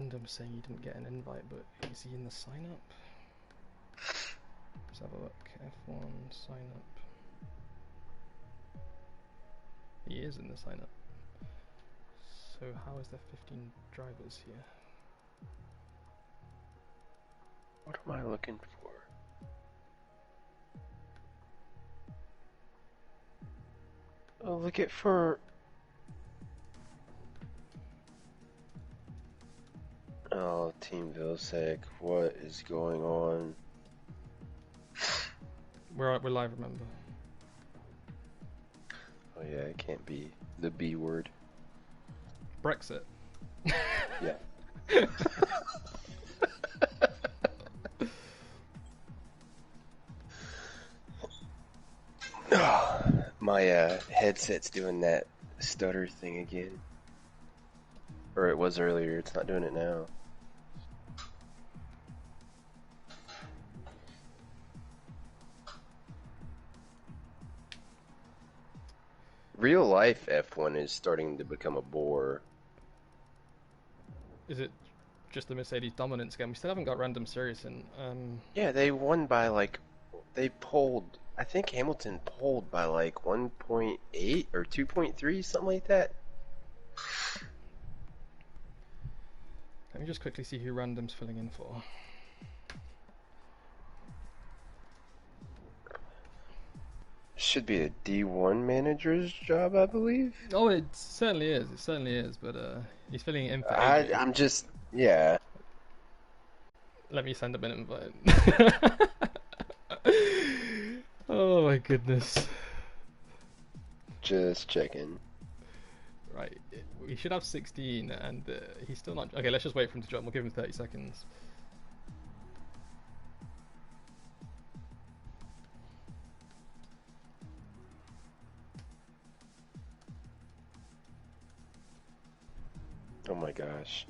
random saying he didn't get an invite, but is he in the sign up? Let's have a look. F1 sign up. He is in the sign up. So how is there 15 drivers here? What am I looking for? Oh, look at for... Oh, Team Vilsec, what is going on? We're live, remember. Oh yeah, it can't be the B word. Brexit. Yeah. My headset's doing that stutter thing again. Or it was earlier, it's not doing it now. Real life F1 is starting to become a bore. Is it just the Mercedes dominance again? We still haven't got random series in. Yeah, they won by like, they pulled, I think Hamilton pulled by like 1.8 or 2.3, something like that. Let me just quickly see who random's filling in for. Should be a D1 manager's job, I believe. Oh, it certainly is. It certainly is. But he's filling in for AJ. I'm just, yeah. Let me send him an invite. Oh my goodness. Just checking. Right, we should have 16, and he's still not. Okay, let's just wait for him to join. We'll give him 30 seconds. Oh my gosh.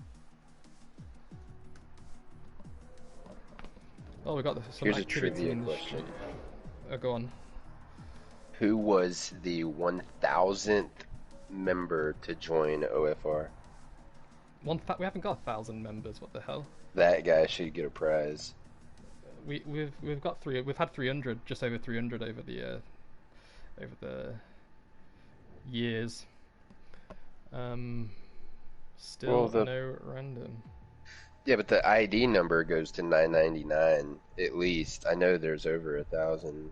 Oh, we got some Here's a activity trivia in the question. street. Go on. Who was the 1,000th member to join OFR? We haven't got 1,000 members. What the hell? That guy should get a prize. We've got three. We've had 300, just over 300 over the years. Still no random. Yeah, but the ID number goes to 999 at least. I know there's over 1,000.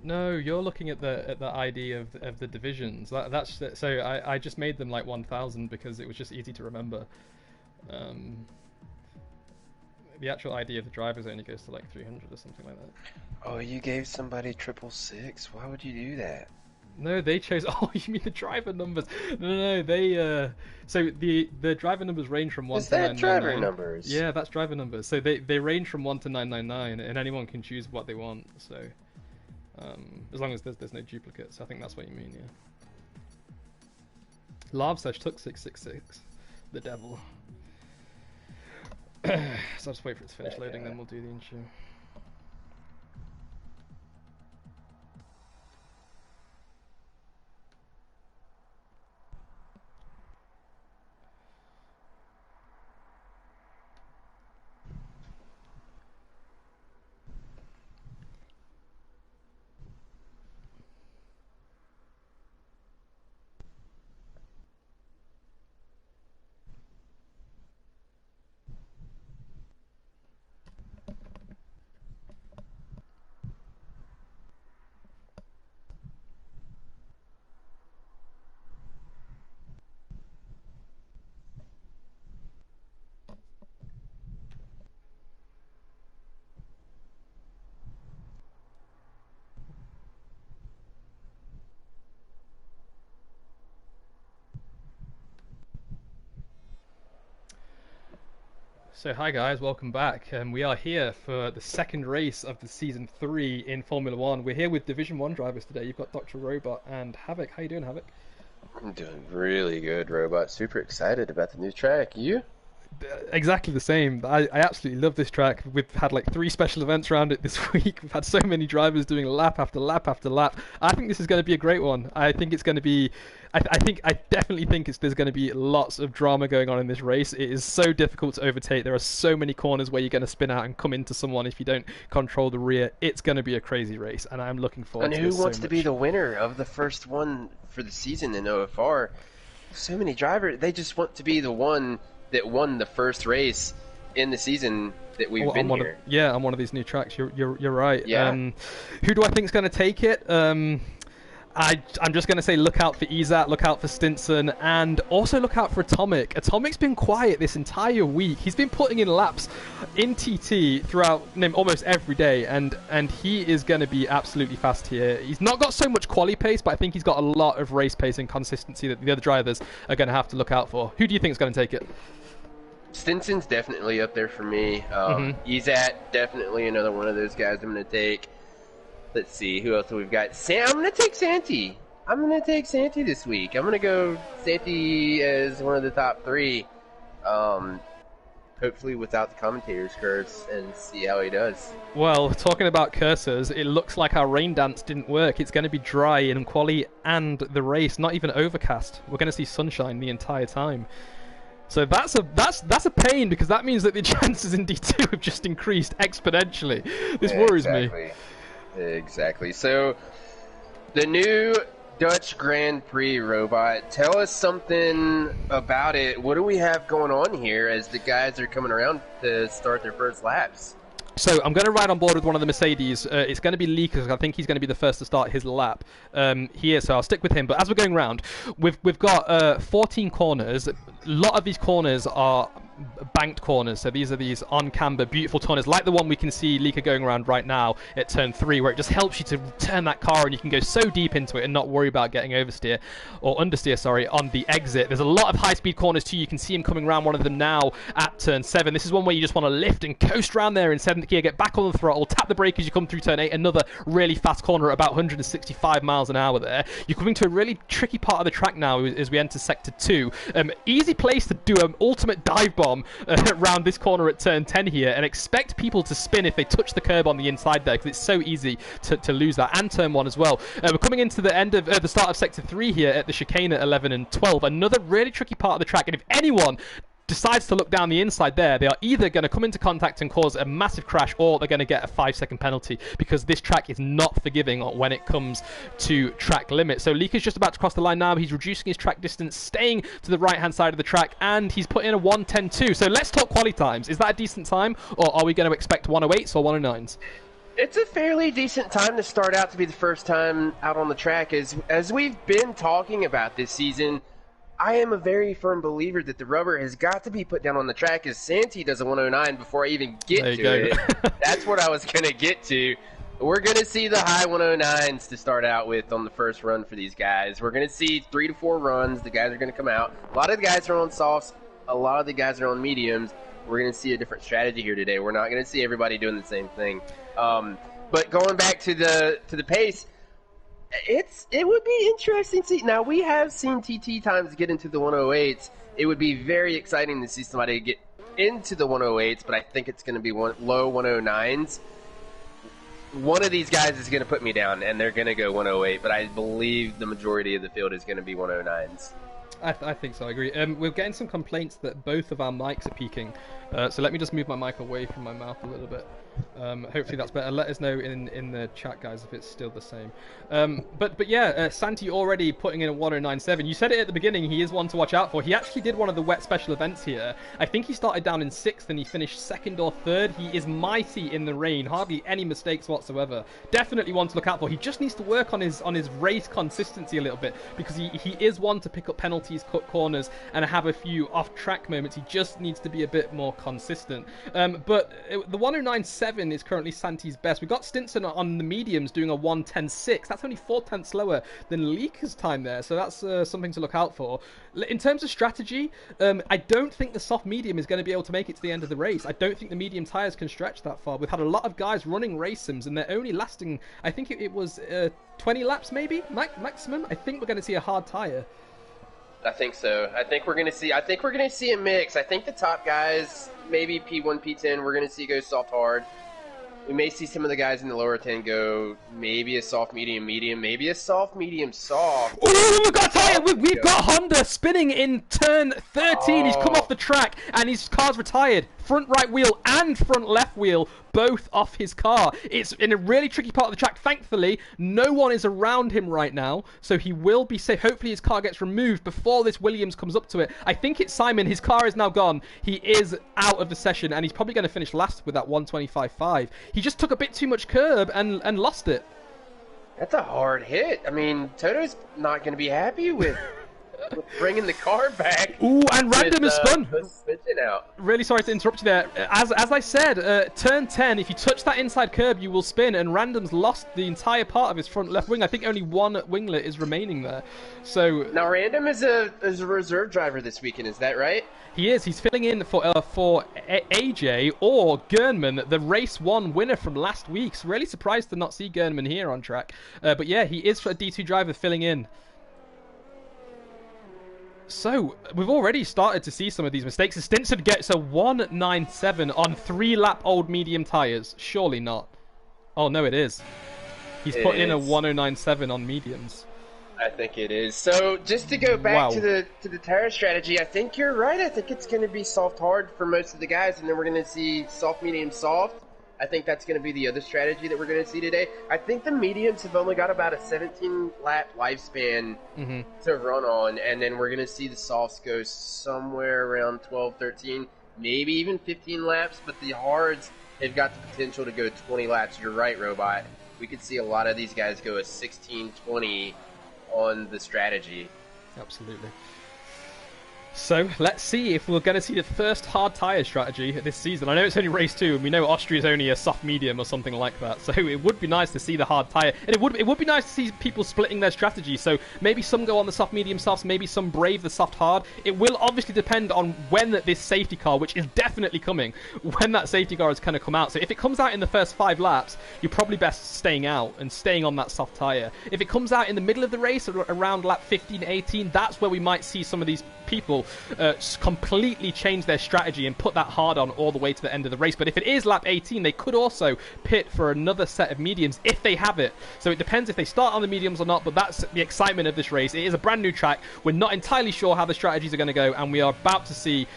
No, you're looking at the ID of the divisions. That's so I just made them like 1,000 because it was just easy to remember. The actual ID of the drivers only goes to like 300 or something like that. Oh, you gave somebody 666? Why would you do that? No, they chose. Oh, you mean the driver numbers? No, they. So the driver numbers range from 1 to 999. Is that driver numbers? Yeah, that's driver numbers. So they range from 1 to 999, and anyone can choose what they want. So, as long as there's no duplicates, I think that's what you mean. Yeah. Larv Search took 666. The devil. So I'll just wait for it to finish loading, then we'll do the intro. So hi guys, welcome back. We are here for the second race of the season 3 in Formula 1. We're here with Division 1 drivers today. You've got Dr. Robot and Havoc. How you doing, Havoc? I'm doing really good, Robot. Super excited about the new track. You? Exactly the same. I absolutely love this track. We've had like 3 special events around it this week. We've had so many drivers doing lap after lap after lap. I think this is going to be a great one. I think it's going to be. I definitely think there's going to be lots of drama going on in this race. It is so difficult to overtake. There are so many corners where you're going to spin out and come into someone if you don't control the rear. It's going to be a crazy race, and I'm looking forward And to who this so wants to be much. the winner of the first one for the season in OFR? So many drivers, they just want to be the one that won the first race in the season that we've been here. On one of these new tracks. You're right. Yeah. Who do I think is going to take it? I'm just going to say look out for Izat, look out for Stinson, and also look out for Atomic. Atomic's been quiet this entire week. He's been putting in laps in TT throughout almost every day, and he is going to be absolutely fast here. He's not got so much quali pace, but I think he's got a lot of race pace and consistency that the other drivers are going to have to look out for. Who do you think is going to take it? Stinson's definitely up there for me. Izat, definitely another one of those guys I'm going to take. Let's see, who else have we got? I'm going to take Santi. I'm going to take Santi this week. I'm going to go Santi as one of the top 3. Hopefully without the commentator's curse, and see how he does. Well, talking about cursors, it looks like our rain dance didn't work. It's going to be dry in quali and the race, not even overcast. We're going to see sunshine the entire time. So that's a pain, because that means that the chances in D2 have just increased exponentially. This worries me. Exactly. So, the new Dutch Grand Prix robot, tell us something about it. What do we have going on here as the guys are coming around to start their first laps? So I'm going to ride on board with one of the Mercedes. It's going to be Lee, because I think he's going to be the first to start his lap here, so I'll stick with him. But as we're going round, we've got 14 corners. A lot of these corners are banked corners, so these are these on camber beautiful corners, like the one we can see Lika going around right now at turn 3, where it just helps you to turn that car and you can go so deep into it and not worry about getting oversteer or understeer, sorry, on the exit. There's a lot of high-speed corners too. You can see him coming around one of them now at turn 7. This is one where you just want to lift and coast around there in 7th gear, get back on the throttle, tap the brake as you come through turn 8. Another really fast corner at about 165 miles an hour there. You're coming to a really tricky part of the track now as we enter sector 2. Easy place to do an ultimate dive bomb around this corner at turn 10 here, and expect people to spin if they touch the curb on the inside there, because it's so easy to lose that. And turn 1 as well. We're coming into the end of the start of sector 3 here at the chicane at 11 and 12. Another really tricky part of the track, and if anyone decides to look down the inside there, they are either going to come into contact and cause a massive crash, or they're going to get a 5-second penalty, because this track is not forgiving when it comes to track limit. So Lika's just about to cross the line now. He's reducing his track distance, staying to the right hand side of the track, and he's put in a 1:10.2. So let's talk quali times. Is that a decent time, or are we going to expect 108s or 109s? It's a fairly decent time to start out to be the first time out on the track. As we've been talking about this season, I am a very firm believer that the rubber has got to be put down on the track, as Santi does a 109 before I even get to it. That's what I was going to get to. We're going to see the high 109s to start out with on the first run for these guys. We're going to see 3 to 4 runs. The guys are going to come out. A lot of the guys are on softs. A lot of the guys are on mediums. We're going to see a different strategy here today. We're not going to see everybody doing the same thing. But going back to the pace, it would be interesting to see. Now, we have seen TT times get into the 108s. It would be very exciting to see somebody get into the 108s, but I think it's going to be low 109s. One of these guys is going to put me down, and they're going to go 108, but I believe the majority of the field is going to be 109s. I think so, I agree. We're getting some complaints that both of our mics are peaking, so let me just move my mic away from my mouth a little bit. Hopefully that's better. Let us know in the chat, guys, if it's still the same. But yeah, Santi already putting in a 109.7. You said it at the beginning, he is one to watch out for. He actually did one of the wet special events here. I think he started down in 6th and he finished 2nd or 3rd. He is mighty in the rain, hardly any mistakes whatsoever. Definitely one to look out for. He just needs to work on his race consistency a little bit, because he is one to pick up penalties, cut corners, and have a few off-track moments. He just needs to be a bit more consistent. But the 109.7 is currently Santi's best. We've got Stinson on the mediums doing a 1:10.6. That's only 4 tenths slower than Leaker's time there, so that's something to look out for. In terms of strategy, I don't think the soft medium is going to be able to make it to the end of the race. I don't think the medium tyres can stretch that far. We've had a lot of guys running race sims, and they're only lasting, I think it was 20 laps maybe, maximum. I think we're going to see a hard tyre. I think so. I think we're gonna see a mix. I think the top guys, maybe P1, P10, we're gonna see go soft hard. We may see some of the guys in the lower 10 go maybe a soft medium medium, maybe a soft medium soft. Oh, we've got a tire! We've got Honda spinning in turn 13. He's come off the track and his car's retired. Front right wheel and front left wheel both off his car. It's in a really tricky part of the track. Thankfully, no one is around him right now, so he will be safe. Hopefully his car gets removed before this Williams comes up to it. I think it's Simon. His car is now gone. He is out of the session, and he's probably going to finish last with that 125.5. He just took a bit too much curb and lost it. That's a hard hit. I mean, Toto's not going to be happy with bringing the car back. Ooh, and Random has spun. Out. Really sorry to interrupt you there. As I said, turn 10, if you touch that inside curb, you will spin, and Random's lost the entire part of his front left wing. I think only one winglet is remaining there. So now Random is a reserve driver this weekend, is that right? He is. He's filling in for AJ or Gernman, the race 1 winner from last week. So really surprised to not see Gernman here on track. But yeah, he is for a D2 driver filling in. So, we've already started to see some of these mistakes. Stinson gets a 197 on 3-lap-old medium tyres. Surely not. Oh, no, it is. He's put in a 1097 on mediums. I think it is. So, just to go back to the tire strategy, I think you're right. I think it's going to be soft hard for most of the guys, and then we're going to see soft, medium, soft. I think that's going to be the other strategy that we're going to see today. I think the mediums have only got about a 17-lap lifespan to run on, and then we're going to see the softs go somewhere around 12, 13, maybe even 15 laps, but the hards have got the potential to go 20 laps. You're right, Robot. We could see a lot of these guys go a 16, 20 on the strategy. Absolutely. So, let's see if we're going to see the first hard tyre strategy this season. I know it's only race 2, and we know Austria is only a soft medium or something like that. So, it would be nice to see the hard tyre. And it would be nice to see people splitting their strategy. So, maybe some go on the soft medium softs, maybe some brave the soft hard. It will obviously depend on when this safety car, which is definitely coming, when that safety car is going to come out. So, if it comes out in the first 5 laps, you're probably best staying out and staying on that soft tyre. If it comes out in the middle of the race, around lap 15, 18, that's where we might see some of these people completely change their strategy and put that hard on all the way to the end of the race. But if it is lap 18, they could also pit for another set of mediums if they have it. So it depends if they start on the mediums or not, but that's the excitement of this race. It is a brand new track. We're not entirely sure how the strategies are going to go, and we are about to see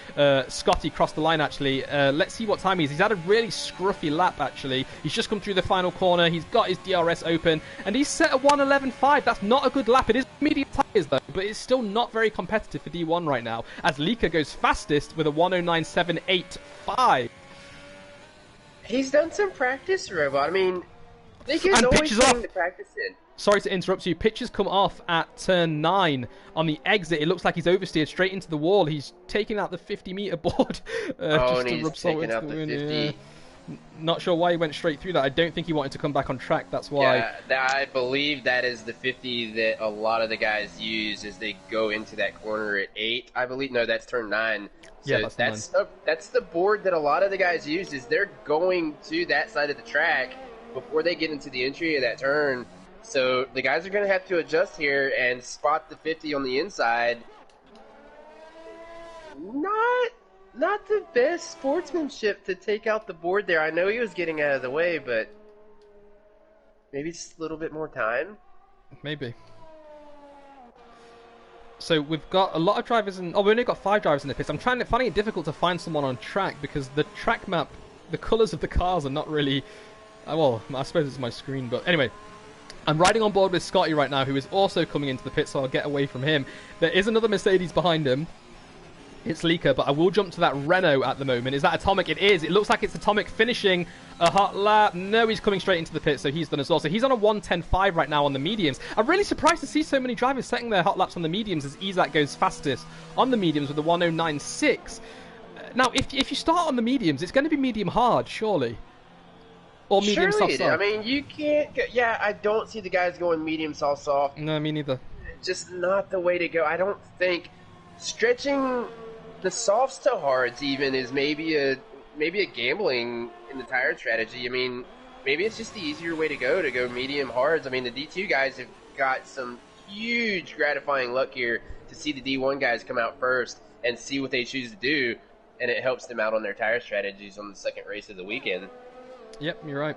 Scotty cross the line, actually. Let's see what time he is. He's had a really scruffy lap, actually. He's just come through the final corner. He's got his DRS open, and he's set a 111.5. That's not a good lap. It is medium tyres, though, but it's still not very competitive for D1 right now, as Lika goes fastest with a 109.785. He's done some practice, Robot. I mean, Lika's always putting the practice in. Sorry to interrupt you. Pitches come off at turn 9. On the exit, it looks like he's oversteered straight into the wall. He's taking out the 50-meter board. Just and he's taking out the 50. Yeah. Not sure why he went straight through that. I don't think he wanted to come back on track. That's why. Yeah, I believe that is the 50 that a lot of the guys use as they go into that corner at 8. I believe. No, that's turn 9. So yeah, that's the board that a lot of the guys use. Is they're going to that side of the track before they get into the entry of that turn. So the guys are going to have to adjust here and spot the 50 on the inside. Not the best sportsmanship to take out the board there. I know he was getting out of the way, but maybe just a little bit more time. Maybe. So we've got a lot of drivers in. Oh, we've only got 5 drivers in the pits. I'm finding it difficult to find someone on track because the track map, the colours of the cars are not really. Well, I suppose it's my screen, but anyway. I'm riding on board with Scotty right now, who is also coming into the pit, so I'll get away from him. There is another Mercedes behind him. It's Lika, but I will jump to that Renault at the moment. Is that Atomic? It is. It looks like it's Atomic finishing a hot lap. No, he's coming straight into the pit, so he's done as well. So he's on a 110.5 right now on the mediums. I'm really surprised to see so many drivers setting their hot laps on the mediums as Izak goes fastest on the mediums with a 109.6. Now, if you start on the mediums, it's going to be medium hard, surely. Or medium soft. I mean, you can't go, yeah, I don't see the guys going medium soft. No, me neither. Just not the way to go. I don't think stretching the softs to hards even is maybe a gambling in the tire strategy. I mean, maybe it's just the easier way to go medium hards. I mean, the D2 guys have got some huge gratifying luck here to see the D1 guys come out first and see what they choose to do, and it helps them out on their tire strategies on the second race of the weekend. Yep, you're right.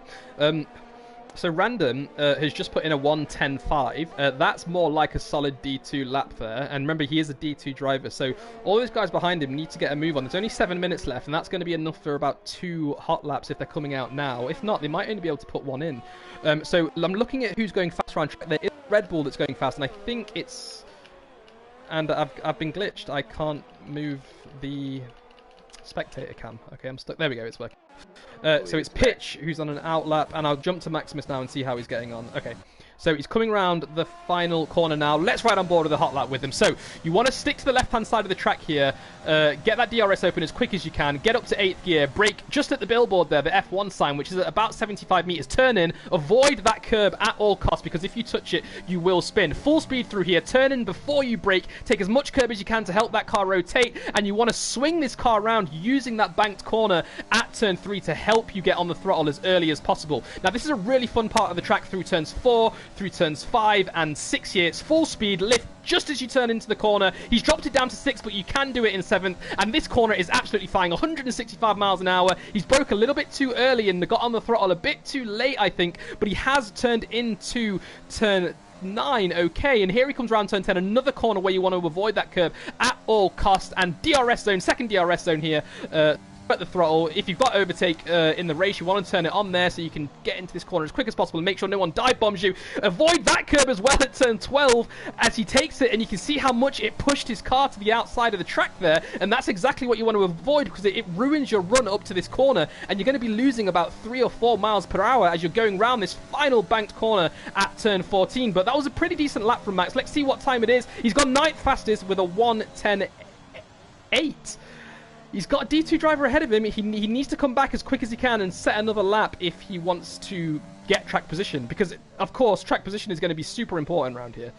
So Random has just put in a 1:10.5. That's more like a solid D2 lap there. And remember, he is a D2 driver, so all those guys behind him need to get a move on. There's only 7 minutes left, and that's going to be enough for about 2 hot laps if they're coming out now. If not, they might only be able to put 1 in. So I'm looking at who's going fast around track. There is Red Bull that's going fast, and I think it's... And I've been glitched. I can't move the spectator cam. Okay, I'm stuck. There we go, it's working. So it's Pitch who's on an out lap, and I'll jump to Maximus now and see how he's getting on. Okay, so he's coming around the final corner now. Let's ride on board with a hot lap with him. So you want to stick to the left-hand side of the track here, get that DRS open as quick as you can, get up to 8th gear, brake just at the billboard there, the F1 sign, which is at about 75 meters, turn in, avoid that curb at all costs, because if you touch it, you will spin. Full speed through here, turn in before you brake, take as much curb as you can to help that car rotate, and you want to swing this car around using that banked corner at turn 3 to help you get on the throttle as early as possible. Now, this is a really fun part of the track through turns 4, through turns 5 and 6 here. It's full speed, lift just as you turn into the corner. He's dropped it down to 6th, but you can do it in 7th, and this corner is absolutely fine. 165 miles an hour. He's broke a little bit too early and got on the throttle a bit too late, I think, but he has turned into turn 9, okay, and here he comes around turn 10, another corner where you want to avoid that curb at all costs, and DRS zone, second DRS zone here, at the throttle. If you've got overtake in the race, you want to turn it on there so you can get into this corner as quick as possible and make sure no one dive bombs you. Avoid that curb as well at turn 12 as he takes it, and you can see how much it pushed his car to the outside of the track there, and that's exactly what you want to avoid, because it ruins your run up to this corner, and you're going to be losing about 3 or 4 miles per hour as you're going around this final banked corner at turn 14. But that was a pretty decent lap from Max. Let's see what time it is. He's gone 9th fastest with a 1:10.8. He's got a D2 driver ahead of him. He needs to come back as quick as he can and set another lap if he wants to get track position, because, of course, track position is going to be super important around here.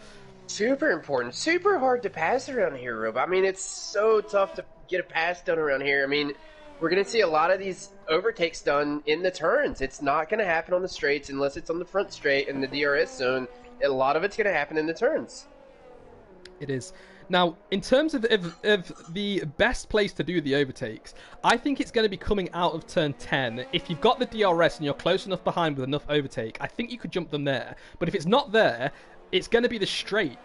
Super important. Super hard to pass around here, Rob. I mean, it's so tough to get a pass done around here. I mean, we're going to see a lot of these overtakes done in the turns. It's not going to happen on the straights unless it's on the front straight in the DRS zone. A lot of it's going to happen in the turns. It is. Now, in terms of the best place to do the overtakes, I think it's going to be coming out of turn 10. If you've got the DRS and you're close enough behind with enough overtake, I think you could jump them there. But if it's not there, it's going to be the straight.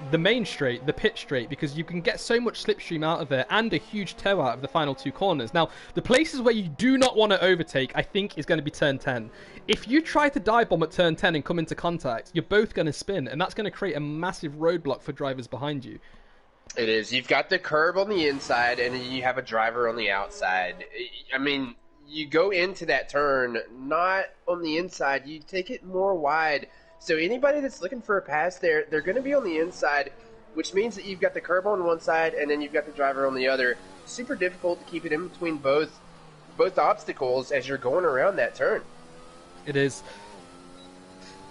The main straight, the pit straight, because you can get so much slipstream out of there and a huge toe out of the final 2 corners. Now, the places where you do not want to overtake, I think, is going to be turn 10. If you try to dive bomb at turn 10 and come into contact, you're both going to spin, and that's going to create a massive roadblock for drivers behind you. It is. You've got the curb on the inside, and you have a driver on the outside. I mean, you go into that turn not on the inside. You take it more wide. So anybody that's looking for a pass there, they're going to be on the inside, which means that you've got the curb on one side and then you've got the driver on the other. Super difficult to keep it in between both obstacles as you're going around that turn. It is.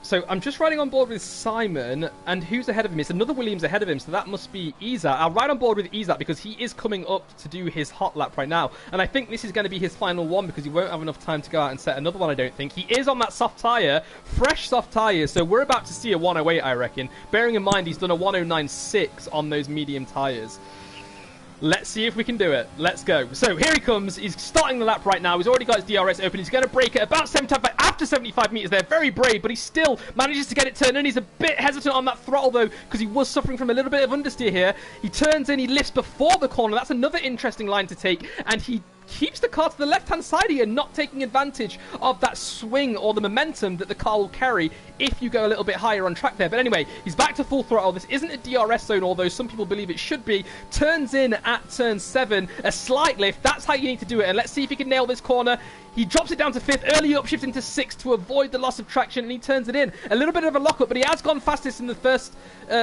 So I'm just riding on board with Simon, and who's ahead of him? It's another Williams ahead of him, so that must be Izat. I'll ride on board with Izat because he is coming up to do his hot lap right now, and I think this is going to be his final one because he won't have enough time to go out and set another one, I don't think. He is on that soft tyre, fresh soft tyres, so we're about to see a 108, I reckon. Bearing in mind he's done a 109.6 on those medium tyres. Let's see if we can do it. Let's go. So here he comes. He's starting the lap right now. He's already got his DRS open. He's going to brake at about 75, after 75 meters there. Very brave, but he still manages to get it turned in. He's a bit hesitant on that throttle, though, because he was suffering from a little bit of understeer here. He turns in. He lifts before the corner. That's another interesting line to take, and he keeps the car to the left-hand side here, not taking advantage of that swing or the momentum that the car will carry if you go a little bit higher on track there. But anyway, he's back to full throttle. This isn't a DRS zone, although some people believe it should be. Turns in at turn 7, a slight lift. That's how you need to do it, and let's see if he can nail this corner. He drops it down to 5th, early upshift into 6th to avoid the loss of traction, and he turns it in. A little bit of a lockup, but he has gone fastest in the first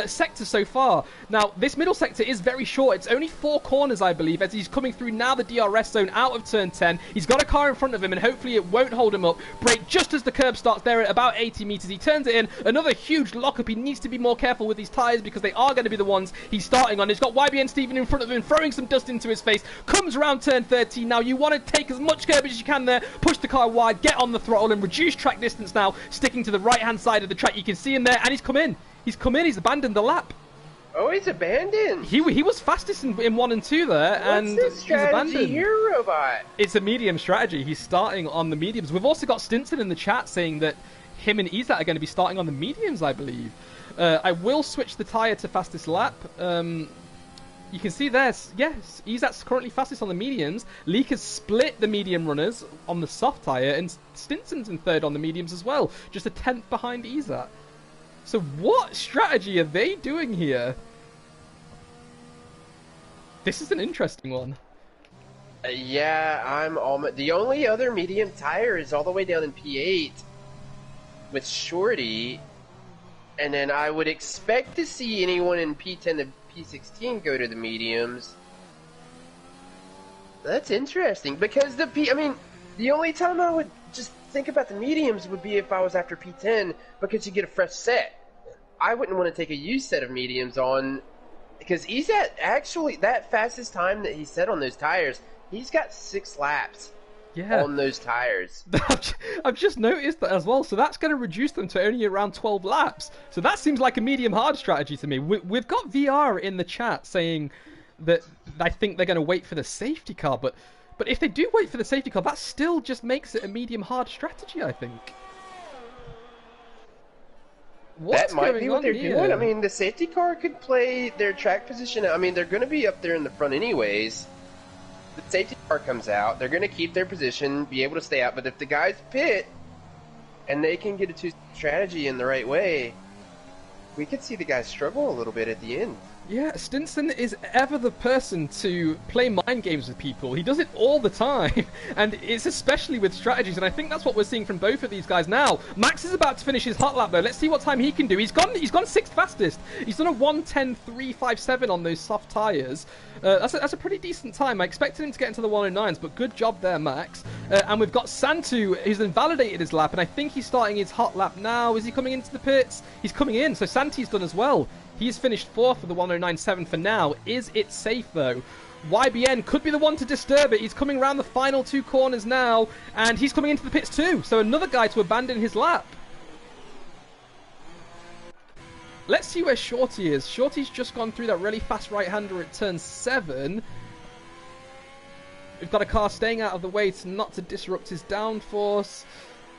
sector so far. Now, this middle sector is very short. It's only 4 corners, I believe, as he's coming through now the DRS zone out of turn 10. He's got a car in front of him, and hopefully it won't hold him up. Brake just as the curb starts there at about 80 meters. He turns it in. Another huge lockup. He needs to be more careful with these tyres because they are going to be the ones he's starting on. He's got YBN Steven in front of him, throwing some dust into his face. Comes around turn 13. Now, you want to take as much curb as you can there. Push the car wide, get on the throttle, and reduce track distance now, sticking to the right-hand side of the track. You can see him there, and he's come in. He's come in. He's abandoned the lap. Oh, he's abandoned. He was fastest in 1 and 2 there, and What's he's his abandoned. strategy here, Robot? It's a medium strategy. He's starting on the mediums. We've also got Stinson in the chat saying that him and Izat are going to be starting on the mediums, I believe. I will switch the tyre to fastest lap. You can see there, yes, Izat's currently fastest on the mediums. Leek has split the medium runners on the soft tyre, and Stinson's in 3rd on the mediums as well. Just a 10th behind Izat. So what strategy are they doing here? This is an interesting one. Yeah, I'm almost... The only other medium tire is all the way down in P8 with Shorty. And then I would expect to see anyone in P10 to P16 go to the mediums. That's interesting because the only time I would just think about the mediums would be if I was after P10 because you get a fresh set. I wouldn't want to take a used set of mediums on because he's at actually that fastest time that he set on those tires. He's got 6 laps on those tires. I've just noticed that as well. So that's going to reduce them to only around 12 laps. So that seems like a medium hard strategy to me. We've got VR in the chat saying that I think they're going to wait for the safety car. But if they do wait for the safety car, that still just makes it a medium hard strategy, I think. What's that might be what they're here? doing. I mean, the safety car could play their track position. I mean, they're going to be up there in the front anyways. The safety car comes out. They're going to keep their position, be able to stay out. But if the guys pit and they can get a 2 strategy in the right way, we could see the guys struggle a little bit at the end. Yeah, Stinson is ever the person to play mind games with people. He does it all the time, and it's especially with strategies, and I think that's what we're seeing from both of these guys now. Max is about to finish his hot lap, though. Let's see what time he can do. He's gone 6th fastest. He's done a 1:10.357 on those soft tyres. That's a pretty decent time. I expected him to get into the 109s, but good job there, Max. And we've got Santu, who's invalidated his lap, and I think he's starting his hot lap now. Is he coming into the pits? He's coming in, so Santi's done as well. He's finished 4th for the 109.7 for now. Is it safe, though? YBN could be the one to disturb it. He's coming around the final 2 corners now, and he's coming into the pits too. So another guy to abandon his lap. Let's see where Shorty is. Shorty's just gone through that really fast right-hander at turn 7. We've got a car staying out of the way not to disrupt his downforce.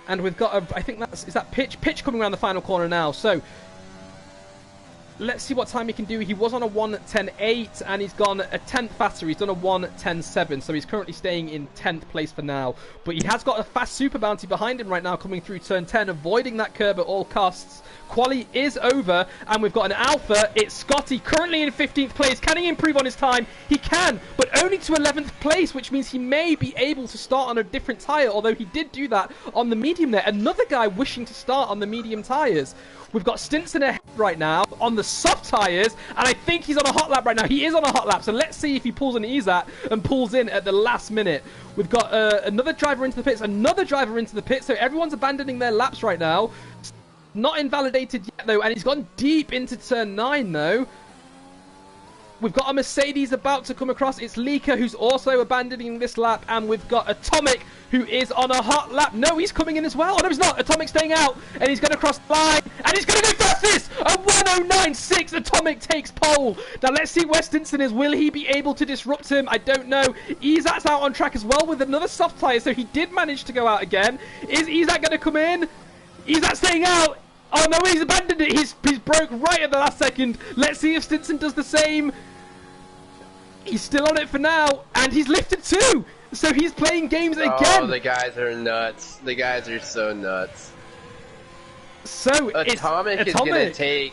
And we've got I think is that Pitch? Pitch coming around the final corner now. So let's see what time he can do. He was on a 1:10.8 and he's gone a 10th faster. He's done a 1:10.7, so he's currently staying in 10th place for now. But he has got a fast super bounty behind him right now coming through turn 10, avoiding that curb at all costs. Quali is over, and we've got an Alpha. It's Scotty, currently in 15th place. Can he improve on his time? He can, but only to 11th place, which means he may be able to start on a different tyre, although he did do that on the medium there. Another guy wishing to start on the medium tyres. We've got Stinson ahead right now on the soft tyres, and I think he's on a hot lap right now. He is on a hot lap, so let's see if he pulls an Izat and pulls in at the last minute. We've got another driver into the pits, another driver into the pits, so everyone's abandoning their laps right now. Not invalidated yet, though, and he's gone deep into turn 9, though. We've got a Mercedes about to come across. It's Leaker who's also abandoning this lap, and we've got Atomic who is on a hot lap. No, he's coming in as well. Oh, no, he's not. Atomic staying out, and he's going to cross the line, and he's going to go fastest. A 1:09.6. Atomic takes pole. Now, let's see where Stinson is. Will he be able to disrupt him? I don't know. Izat's out on track as well with another soft tyre, so he did manage to go out again. Is Izat going to come in? Izat staying out. Oh, no, he's abandoned it. He's broke right at the last second. Let's see if Stinson does the same. He's still on it for now, and he's lifted too. So he's playing games again. Oh, the guys are nuts. The guys are so nuts. So Atomic is going to take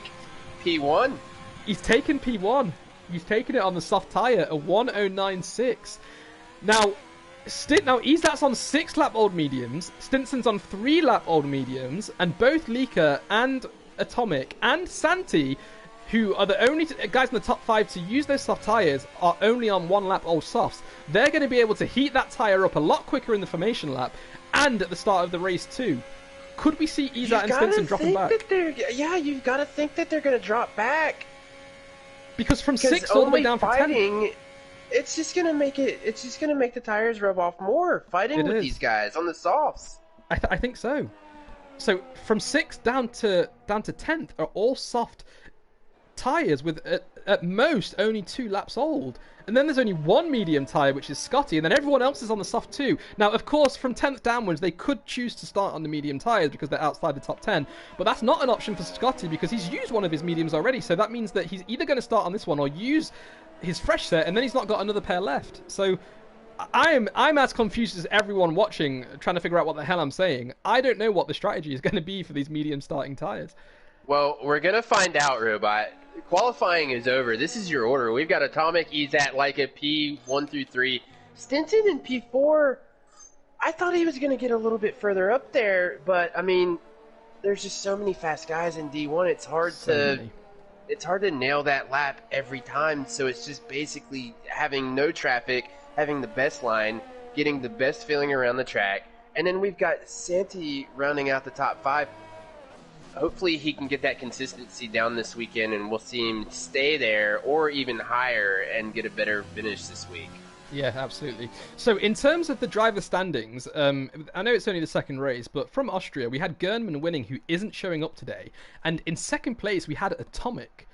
P1. He's taken P1. He's taken it on the soft tyre, a 1:09.6. Now, Izat's on 6-lap old mediums, Stinson's on 3-lap old mediums, and both Leaker and Atomic and Santi, who are the only guys in the top 5 to use those soft tyres, are only on 1-lap old softs. They're going to be able to heat that tyre up a lot quicker in the formation lap, and at the start of the race too. Could we see Izat and Stinson dropping back? Yeah, you've got to think that they're going to drop back. Because from 6 all the way down to 10... It's just gonna make it. It's just gonna make the tires rub off more. Fighting with these guys on the softs. I think so. So from 6th down to 10th are all soft tyres with at most only 2 laps old. And then there's only one medium tyre, which is Scotty, and then everyone else is on the soft too. Now, of course, from 10th downwards, they could choose to start on the medium tyres because they're outside the top 10. But that's not an option for Scotty because he's used one of his mediums already. So that means that he's either going to start on this one or use his fresh set, and then he's not got another pair left. So I'm as confused as everyone watching, trying to figure out what the hell I'm saying. I don't know what the strategy is going to be for these medium starting tyres. Well, we're going to find out, Robot. Qualifying is over. This is your order. We've got Atomic, Ezat, Leica, P1 through 3. Stinson in P4, I thought he was going to get a little bit further up there, but, I mean, there's just so many fast guys in D1. It's hard to nail that lap every time, so it's just basically having no traffic, having the best line, getting the best feeling around the track, and then we've got Santi rounding out the top 5. Hopefully he can get that consistency down this weekend, and we'll see him stay there or even higher and get a better finish this week. Yeah, absolutely. So in terms of the driver standings, I know it's only the second race, but from Austria, we had Gernman winning, who isn't showing up today. And in second place, we had Atomic.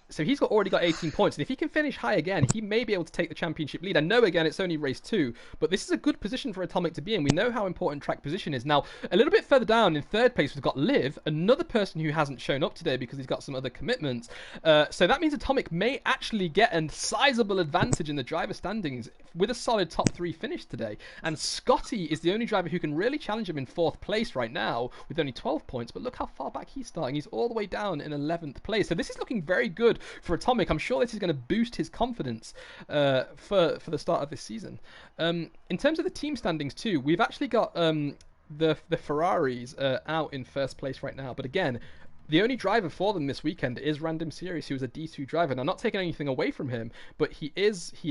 So he's already got 18 points, and if he can finish high again, he may be able to take the championship lead. I know, again, it's only race 2, but this is a good position for Atomic to be in. We know how important track position is. Now, a little bit further down in third place, we've got Liv, another person who hasn't shown up today because he's got some other commitments. So that means Atomic may actually get a sizable advantage in the driver standings with a solid top 3 finish today. And Scotty is the only driver who can really challenge him in 4th place right now with only 12 points, but look how far back he's starting. He's all the way down in 11th place. So this is looking very good for Atomic. I'm sure this is going to boost his confidence for the start of this season. In terms of the team standings too, we've actually got the Ferraris out in first place right now. But again, the only driver for them this weekend is Random Series, who is a D2 driver. Now, not taking anything away from him, but he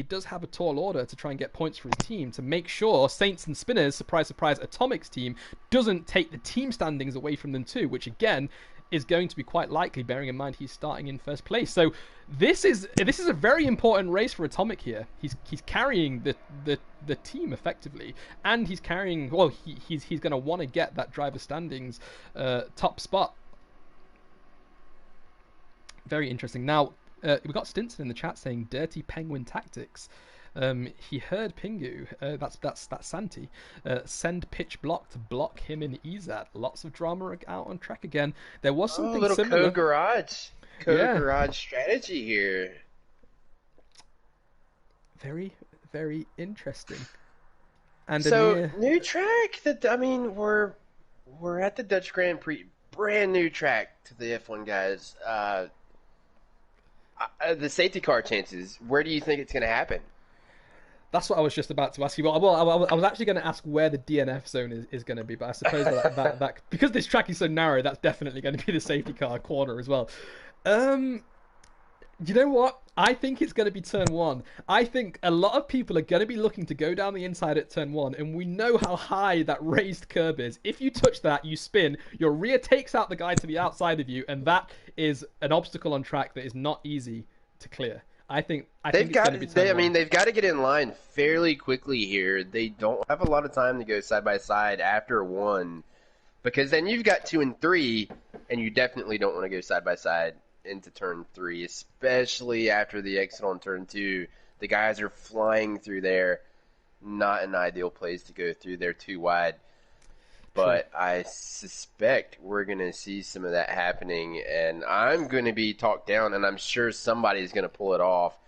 does have a tall order to try and get points for his team to make sure Saints and Spinners, surprise, surprise, Atomic's team, doesn't take the team standings away from them too, which again is going to be quite likely, bearing in mind he's starting in first place. So this is a very important race for Atomic here. He's carrying the team effectively, and he's carrying, well, he's going to want to get that driver standings top spot. Very interesting. Now, we got Stinson in the chat saying dirty penguin tactics. He heard Pingu, that's Santi, send pitch block to block him in EZAT. Lots of drama out on track again. There was something little similar. Garage strategy here. Very, very interesting. And so new track. We're at the Dutch Grand Prix, brand new track to the F1 guys. The safety car chances. Where do you think it's going to happen? That's what I was just about to ask you. Well, I was actually going to ask where the DNF zone is going to be, but I suppose that because this track is so narrow, that's definitely going to be the safety car corner as well. You know what? I think it's going to be turn 1. I think a lot of people are going to be looking to go down the inside at turn 1, and we know how high that raised curb is. If you touch that, you spin, your rear takes out the guy to the outside of you, and that is an obstacle on track that is not easy to clear. I think they've got to get in line fairly quickly here. They don't have a lot of time to go side by side after 1, because then you've got 2 and 3, and you definitely don't want to go side by side into turn 3, especially after the exit on turn 2. The guys are flying through there. Not an ideal place to go through there too wide. But I suspect we're going to see some of that happening, and I'm going to be talked down, and I'm sure somebody's going to pull it off.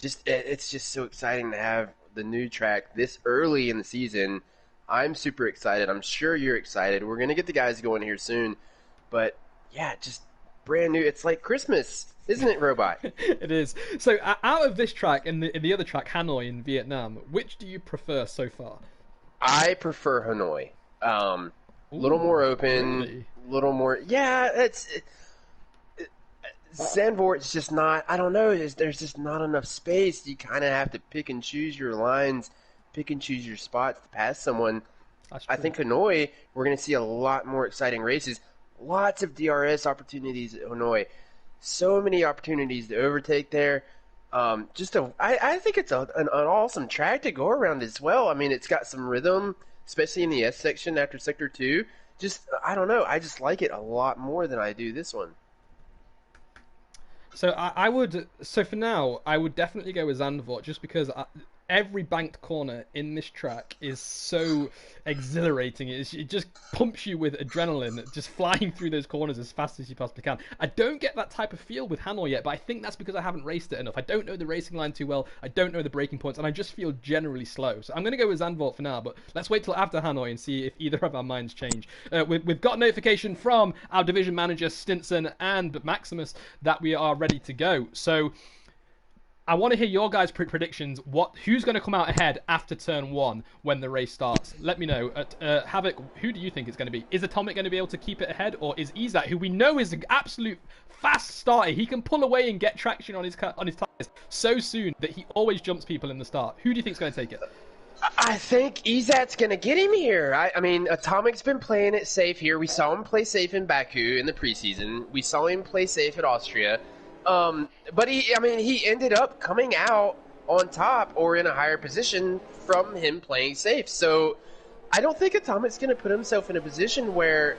It's just so exciting to have the new track this early in the season. I'm super excited. I'm sure you're excited. We're going to get the guys going here soon. But, yeah, just brand new. It's like Christmas, isn't it, Robot? It is. So, out of this track and the other track, Hanoi in Vietnam, which do you prefer so far? I prefer Hanoi. Little more open, really? Little more. Yeah, Zandvoort's just not. I don't know. There's just not enough space. You kind of have to pick and choose your lines, pick and choose your spots to pass someone. I think Hanoi, we're going to see a lot more exciting races. Lots of DRS opportunities at Hanoi. So many opportunities to overtake there. I think it's an awesome track to go around as well. I mean, it's got some rhythm, especially in the S section after Sector 2. just, I don't know. I just like it a lot more than I do this one. So I would. So for now, I would definitely go with Zandvoort just because every banked corner in this track is so exhilarating. It just pumps you with adrenaline, just flying through those corners as fast as you possibly can. I don't get that type of feel with Hanoi yet, but I think that's because I haven't raced it enough. I don't know the racing line too well. I don't know the braking points, and I just feel generally slow. So I'm going to go with Zandvoort for now, but let's wait till after Hanoi and see if either of our minds change. We've got notification from our division manager, Stinson and Maximus, that we are ready to go. So I want to hear your guys' predictions. Who's going to come out ahead after turn 1 when the race starts? Let me know. Havoc, who do you think it's going to be? Is Atomic going to be able to keep it ahead, or is Izat, who we know is an absolute fast starter, he can pull away and get traction on his tires so soon that he always jumps people in the start? Who do you think is going to take it? I think Izat's going to get him here. I mean, Atomic's been playing it safe here. We saw him play safe in Baku in the preseason. We saw him play safe at Austria. But he ended up coming out on top or in a higher position from him playing safe. So I don't think Atomic's going to put himself in a position where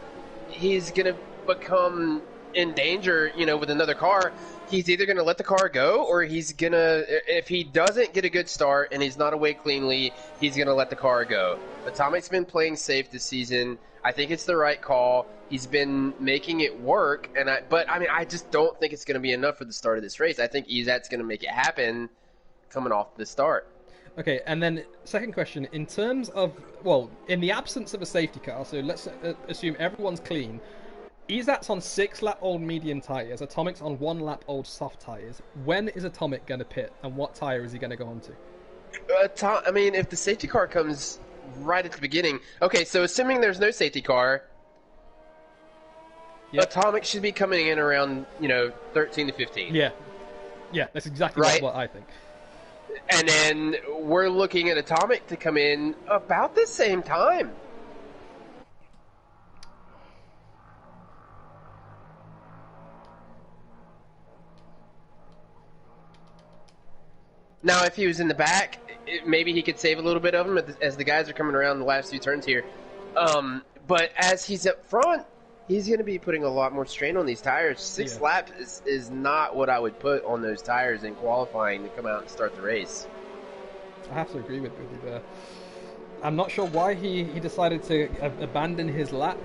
he's going to become in danger, with another car. He's either going to let the car go, or he's going to, if he doesn't get a good start and he's not away cleanly, he's going to let the car go. Atomic's been playing safe this season. I think it's the right call. He's been making it work, but I just don't think it's going to be enough for the start of this race. I think Izat's going to make it happen coming off the start. Okay, and then second question, in terms of, in the absence of a safety car, so let's assume everyone's clean, Izat's on 6-lap-old medium tyres, Atomic's on 1-lap-old soft tyres. When is Atomic going to pit, and what tyre is he going to go onto? If the safety car comes right at the beginning. Okay, so assuming there's no safety car, yep, Atomic should be coming in around, 13 to 15. Yeah, that's exactly right? what I think. And then we're looking at Atomic to come in about the same time. Now, if he was in the back, maybe he could save a little bit of them as the guys are coming around the last few turns here. But as he's up front, he's going to be putting a lot more strain on these tires. Six laps is not what I would put on those tires in qualifying to come out and start the race. I have to agree with you there. I'm not sure why he decided to abandon his lap,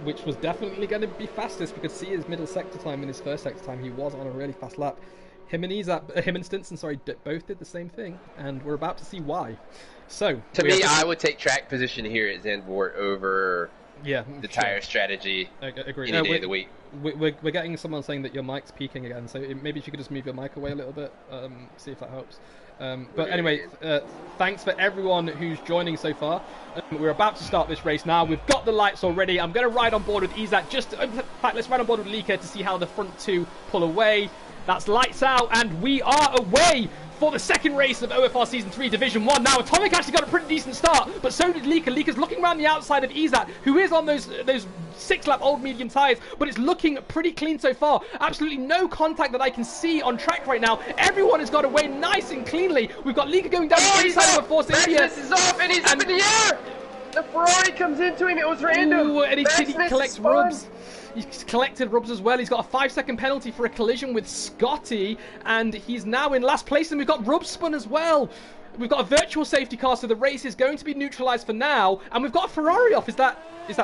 which was definitely going to be fastest. We could see his middle sector time and his first sector time. He was on a really fast lap. Him and Stinson, both did the same thing, and we're about to see why. So to me, I would take track position here at Zandvoort over the tire strategy. Agree. Any day of the week. We're getting someone saying that your mic's peaking again, so maybe if you could just move your mic away a little bit, see if that helps. But anyway, thanks for everyone who's joining so far. We're about to start this race now. We've got the lights already. I'm going to ride on board with Izat. In fact, let's ride on board with Lika to see how the front two pull away. That's lights out, and we are away for the second race of OFR Season 3 Division 1. Now, Atomic actually got a pretty decent start, but so did Lika. Lika's looking around the outside of Izat, who is on those 6-lap-old medium tyres, but it's looking pretty clean so far. Absolutely no contact that I can see on track right now. Everyone has got away nice and cleanly. We've got Lika going down the inside of a Force India. Maximus is off, and he's up in the air! The Ferrari comes into him. It was random. Ooh, and he collects rubs. He's collected rubs as well. He's got a 5-second penalty for a collision with Scotty, and he's now in last place, and we've got rubs spun as well. We've got a virtual safety car, so the race is going to be neutralized for now, and we've got a Ferrari off. Is that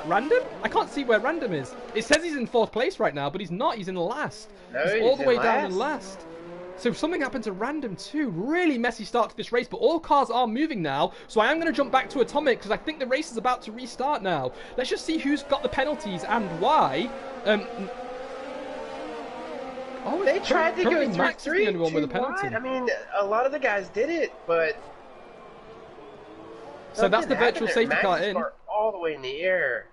random? I can't see where random is. It says he's in 4th place right now, but he's not. He's in last. No, he's all the way down in last. So something happened to Random too. Really messy start to this race, but all cars are moving now. So I am going to jump back to Atomic because I think the race is about to restart now. Let's just see who's got the penalties and why. They tried to go Max is the only one with a penalty. I mean, a lot of the guys did it, but so that's the virtual safety car in. All the way in the air.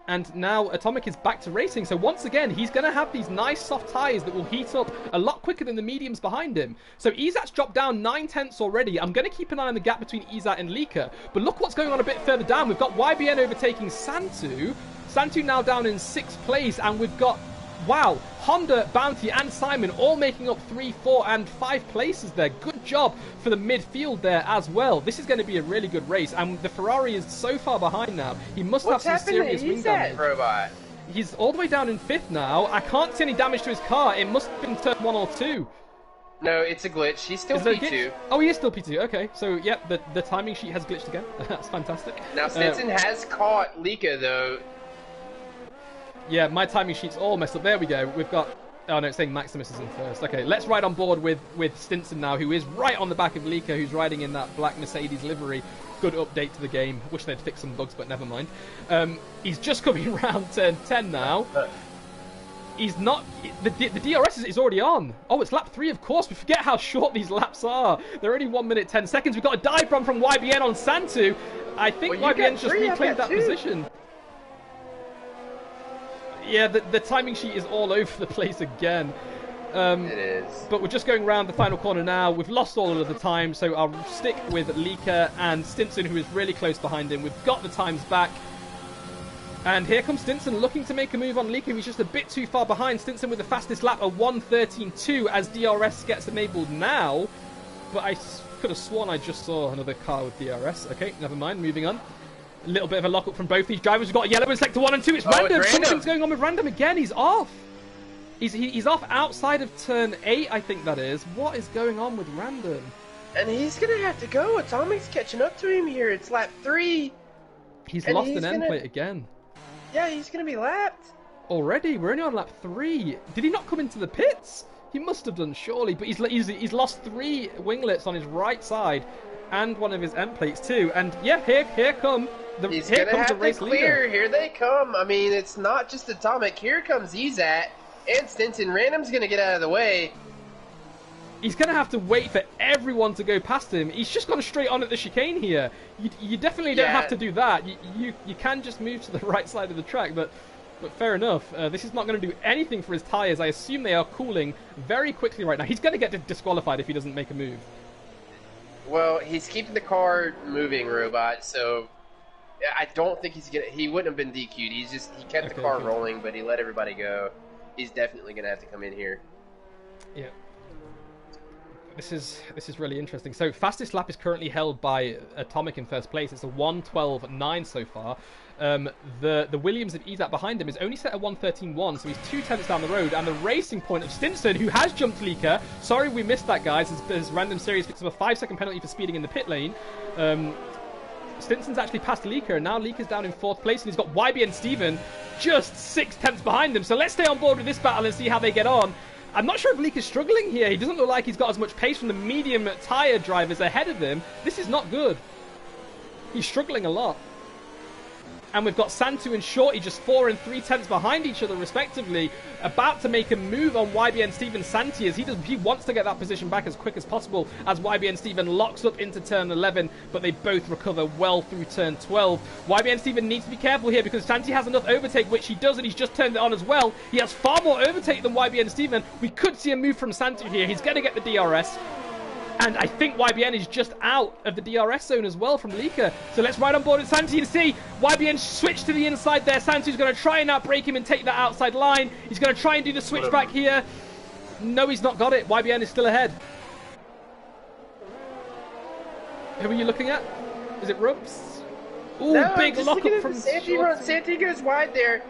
And now Atomic is back to racing. So once again, he's going to have these nice soft tyres that will heat up a lot quicker than the mediums behind him. So Izat's dropped down 9/10 already. I'm going to keep an eye on the gap between Izat and Lika. But look what's going on a bit further down. We've got YBN overtaking Santu. Santu now down in 6th place. And we've got, wow, Honda, Bounty, and Simon all making up 3, 4, and 5 places there. Good job for the midfield there as well. This is going to be a really good race, and the Ferrari is so far behind now. He must have some serious wing damage. Robot? He's all the way down in 5th now. I can't see any damage to his car. It must have been turn 1 or 2. No, it's a glitch. He's still P2. Oh, he is still P2. Okay, so yep, the timing sheet has glitched again. That's fantastic. Now Stinson has caught Lika though. Yeah, my timing sheet's all messed up. There we go. We've got... Oh no, it's saying Maximus is in first. Okay, let's ride on board with Stinson now, who is right on the back of Lika, who's riding in that black Mercedes livery. Good update to the game. Wish they'd fix some bugs, but never mind. He's just coming around turn 10 now. He's not... The DRS is already on. Oh, it's lap 3, of course. We forget how short these laps are. They're only 1 minute 10 seconds. We've got a dive bomb from YBN on Santu. I think YBN's just reclaimed that position. Yeah, the timing sheet is all over the place again. It is. But we're just going around the final corner now. We've lost all of the time, so I'll stick with Lika and Stinson, who is really close behind him. We've got the times back. And here comes Stinson looking to make a move on Lika. He's just a bit too far behind. Stinson with the fastest lap, a 1:13.2 as DRS gets enabled now. But I could have sworn I just saw another car with DRS. Okay, never mind, moving on. A little bit of a lock-up from both these drivers. We've got yellow in sector 1 and 2. It's random. Something's going on with random again. He's off. He's off outside of turn 8, I think that is. What is going on with random? And he's going to have to go. Atomic's catching up to him here. It's lap 3. He's lost an end plate again. Yeah, he's going to be lapped. Already? We're only on lap 3. Did he not come into the pits? He must have done, surely. But he's lost 3 winglets on his right side and one of his end plates too. And yeah, here come the He's here gonna comes have the race to clear. leader. Here they come. I mean, it's not just Atomic. Here comes Ezat and Stinson. Random's gonna get out of the way. He's going to have to wait for everyone to go past him. He's just gone straight on at the chicane here. You definitely don't have to do that. You can just move to the right side of the track, but fair enough. This is not going to do anything for his tyres. I assume they are cooling very quickly right now. He's going to get disqualified if he doesn't make a move. Well, he's keeping the car moving, Robot, so I don't think he wouldn't have been DQ'd. He kept the car rolling, but he let everybody go. He's definitely going to have to come in here. Yeah. This is really interesting. So fastest lap is currently held by Atomic in first place. It's a 1:12.9 so far. The Williams and Ezat behind him is only set at 1:13.1, so he's 2 tenths down the road. And the racing point of Stinson, who has jumped Lika. Sorry we missed that, guys. As Random Series picks up a 5-second penalty for speeding in the pit lane. Stinson's actually passed Lika, and now Lika's down in 4th place, and he's got YB and Steven just 6 tenths behind him. So let's stay on board with this battle and see how they get on. I'm not sure if Lika's struggling here. He doesn't look like he's got as much pace from the medium tyre drivers ahead of him. This is not good. He's struggling a lot. And we've got Santu and Shorty just 4 and 3 tenths behind each other respectively, about to make a move on YBN Steven Santi as he wants to get that position back as quick as possible as YBN Steven locks up into turn 11, but they both recover well through turn 12. YBN Steven needs to be careful here because Santi has enough overtake, which he does, and he's just turned it on as well. He has far more overtake than YBN Steven. We could see a move from Santi here. He's going to get the DRS. And I think YBN is just out of the DRS zone as well from Lika. So let's ride on board with Santi to see. YBN switch to the inside there. Santi's going to try and outbrake him and take that outside line. He's going to try and do the switch back here. No, he's not got it. YBN is still ahead. Who are you looking at? Is it Rubs? Ooh, no, big lockup from Santi. Santi goes wide there.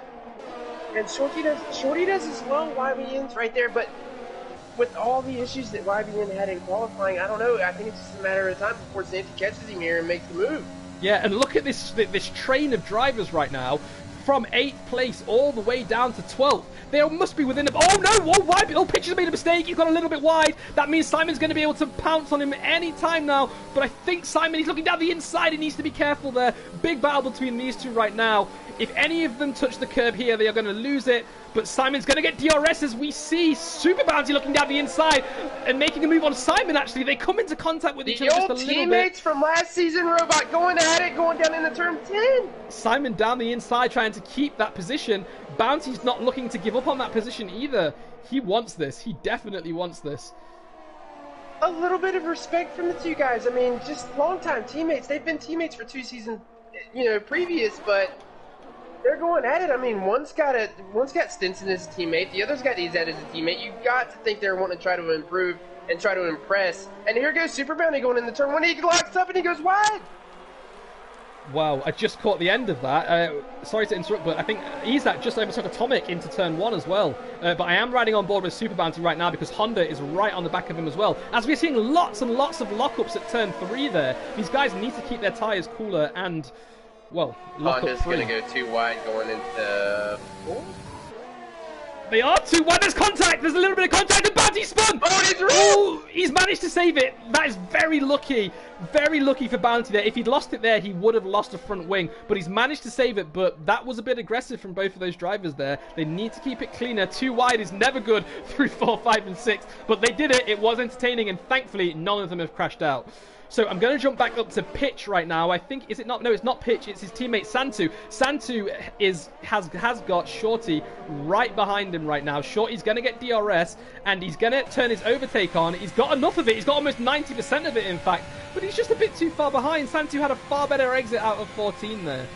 And Shorty does as well. YBN's right there, but with all the issues that YBN had in qualifying, I don't know. I think it's just a matter of time before Santi catches him here and makes the move. Yeah, and look at this train of drivers right now, from 8th place all the way down to 12th. They must be within oh no, oh, Pitcher's made a mistake. He's got a little bit wide. That means Simon's going to be able to pounce on him any time now. But I think Simon, he's looking down the inside. He needs to be careful there. Big battle between these two right now. If any of them touch the curb here, they are going to lose it. But Simon's going to get DRS as we see Super Bounty looking down the inside and making a move on Simon, actually. They come into contact with each other just a little bit. The old teammates from last season, Robot, going at it, going down into turn 10. Simon down the inside trying to keep that position. Bounty's not looking to give up on that position either. He wants this. He definitely wants this. A little bit of respect from the two guys. I mean, just long-time teammates. They've been teammates for 2 seasons, previous, but they're going at it. I mean, one's got Stinson as a teammate, the other's got Izet as a teammate. You got to think they're wanting to try to improve and try to impress. And here goes Super Bounty going in the turn one. He locks up and he goes wide. Wow, I just caught the end of that. Sorry to interrupt, but I think Izet just overtook Atomic into turn one as well. But I am riding on board with Super Bounty right now because Honda is right on the back of him as well. As we're seeing lots and lots of lockups at turn three there. These guys need to keep their tyres cooler and, well, lock Honda's up three. going to go too wide going into four. They are too wide. There's contact. There's a little bit of contact. And Bounty spun. Oh, he's managed to save it. That is very lucky. Very lucky for Bounty there. If he'd lost it there, he would have lost a front wing. But he's managed to save it. But that was a bit aggressive from both of those drivers there. They need to keep it cleaner. Too wide is never good through 4, 5, and 6. But they did it. It was entertaining. And thankfully, none of them have crashed out. So I'm going to jump back up to Pitch right now. I think, is it not? No, it's not Pitch. It's his teammate Santu. Santu has got Shorty right behind him right now. Shorty's going to get DRS, and he's going to turn his overtake on. He's got enough of it. He's got almost 90% of it, in fact. But he's just a bit too far behind. Santu had a far better exit out of 14 there.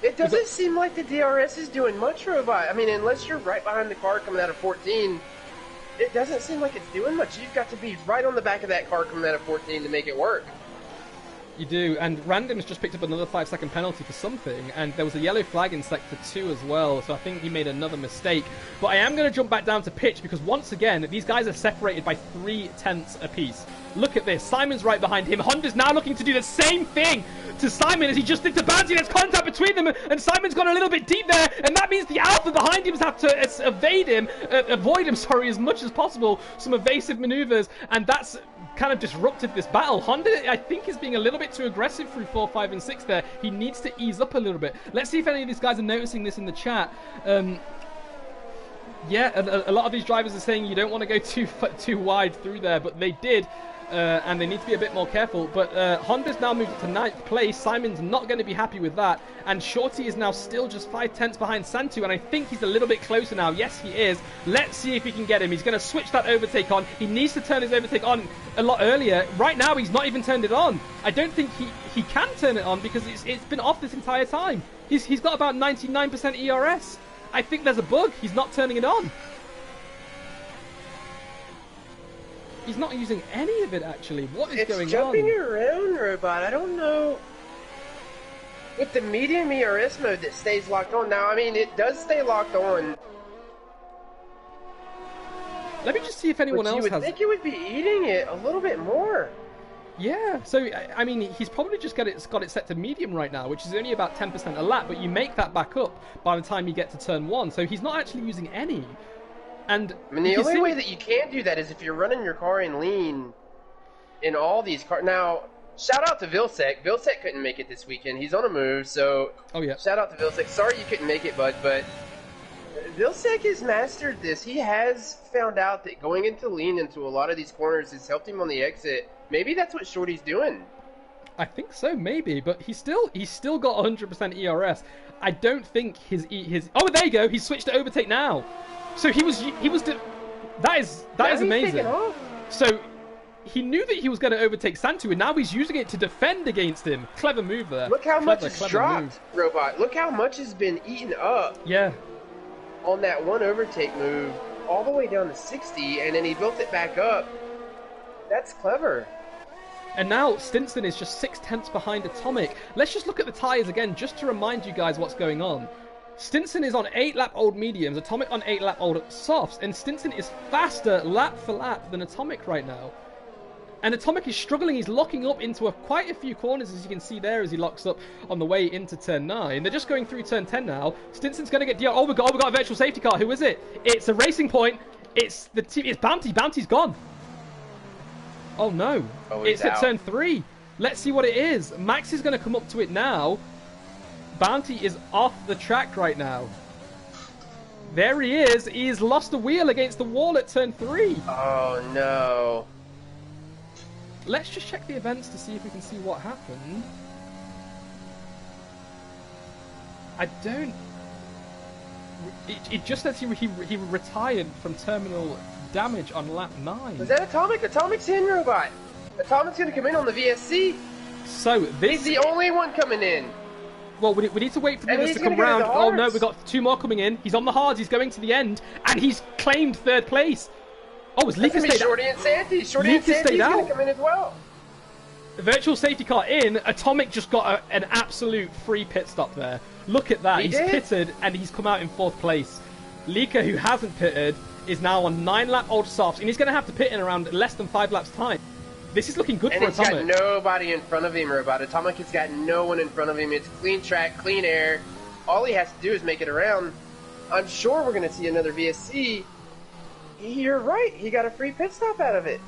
It doesn't seem like the DRS is doing much, Robot. I mean, unless you're right behind the car coming out of 14... it doesn't seem like it's doing much. You've got to be right on the back of that car coming out of 14 to make it work. You do, and Random's just picked up another 5-second penalty for something, and there was a yellow flag in Sector 2 as well, so I think he made another mistake. But I am going to jump back down to Pitch, because once again, these guys are separated by 3/10 apiece. Look at this. Simon's right behind him. Honda's now looking to do the same thing to Simon as he just did to Bounty. There's contact between them, and Simon's gone a little bit deep there, and that means the Alpha behind him have to avoid him, as much as possible. Some evasive maneuvers, and that's kind of disrupted this battle. Honda, I think, is being a little bit too aggressive through 4, 5, and 6 there. He needs to ease up a little bit. Let's see if any of these guys are noticing this in the chat. Yeah, a lot of these drivers are saying you don't want to go too wide through there, but they did. And they need to be a bit more careful. But Honda's now moved to 9th place. Simon's not going to be happy with that. And Shorty is now still just 5/10 behind Santu. And I think he's a little bit closer now. Yes, he is. Let's see if he can get him. He's going to switch that overtake on. He needs to turn his overtake on a lot earlier. Right now, he's not even turned it on. I don't think he can turn it on because it's been off this entire time. He's got about 99% ERS. I think there's a bug. He's not turning it on. He's not using any of it, actually. What is going on? It's jumping around, Robot. I don't know. With the medium ERS mode that stays locked on. Now, I mean, it does stay locked on. Let me just see if anyone else has... you would think it would be eating it a little bit more. Yeah, so, I mean, he's probably just got it set to medium right now, which is only about 10% a lap, but you make that back up by the time you get to turn 1. So he's not actually using any. And I mean, the only way that you can do that is if you're running your car in lean in all these cars. Now, shout out to Vilsec. Vilsec couldn't make it this weekend. He's on a move, so shout out to Vilsec. Sorry you couldn't make it, bud, but Vilsec has mastered this. He has found out that going into lean into a lot of these corners has helped him on the exit. Maybe that's what Shorty's doing. I think so, maybe, but he's still got 100% ERS. I don't think his oh, there you go. He's switched to overtake now. So that is amazing. So he knew that he was going to overtake Santu, and now he's using it to defend against him. Clever move there. Look how much it's dropped, Robot. Look how much has been eaten up. Yeah. On that one overtake move, all the way down to 60, and then he built it back up. That's clever. And now Stinson is just 6/10 behind Atomic. Let's just look at the tyres again, just to remind you guys what's going on. Stinson is on 8-lap-old mediums, Atomic on 8-lap-old softs, and Stinson is faster lap for lap than Atomic right now. And Atomic is struggling. He's locking up into quite a few corners, as you can see there, as he locks up on the way into turn 9. They're just going through turn 10 now. Stinson's going to get... Oh, we got a virtual safety car. Who is it? It's a Racing Point. It's Bounty. Bounty's gone. Oh, no. It's at turn 3. Let's see what it is. Max is going to come up to it now. Bounty is off the track right now. There he is. He's lost a wheel against the wall at turn 3. Oh, no. Let's just check the events to see if we can see what happened. I don't... It just says he retired from terminal damage on lap 9. Was that Atomic? Atomic's in, Robot. Atomic's going to come in on the VSC. So this... He's the only one coming in. Well, we need to wait for the And others he's to come gonna go to round. the Oh no, hards. we've got 2 more coming in. He's on the hards. He's going to the end, and he's claimed 3rd place. Oh, is That's Lika gonna be stayed out? Shorty and Santy. Shorty Lika and Santy's stayed gonna out. come in as well. Virtual safety car in. Atomic just got an absolute free pit stop there. Look at that. He He's did? pitted, and he's come out in 4th place. Lika, who hasn't pitted, is now on 9-lap old softs, and he's going to have to pit in around less than 5 laps time. This is looking good And for he's got Atomic. nobody in front of him, Robot. Atomic has got no one in front of him. It's clean track, clean air. All he has to do is make it around. I'm sure we're going to see another VSC. You're right. He got a free pit stop out of it.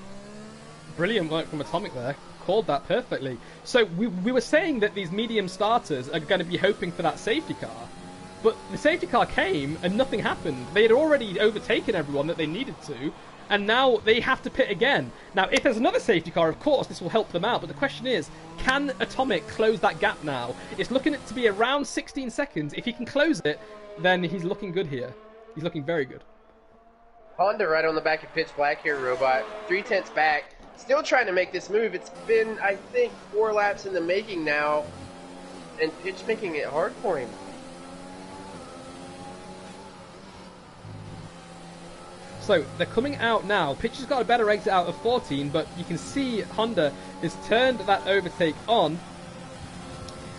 Brilliant work from Atomic there. Called that perfectly. So we were saying that these medium starters are going to be hoping for that safety car. But the safety car came and nothing happened. They had already overtaken everyone that they needed to. And now they have to pit again. Now, if there's another safety car, of course, this will help them out. But the question is, can Atomic close that gap now? It's looking to be around 16 seconds. If he can close it, then he's looking good here. He's looking very good. Honda right on the back of Pitch Black here, Robot. 3/10 back. Still trying to make this move. It's been, I think, 4 laps in the making now. And Pitch making it hard for him. So they're coming out now. Pitch has got a better exit out of 14, but you can see Honda has turned that overtake on,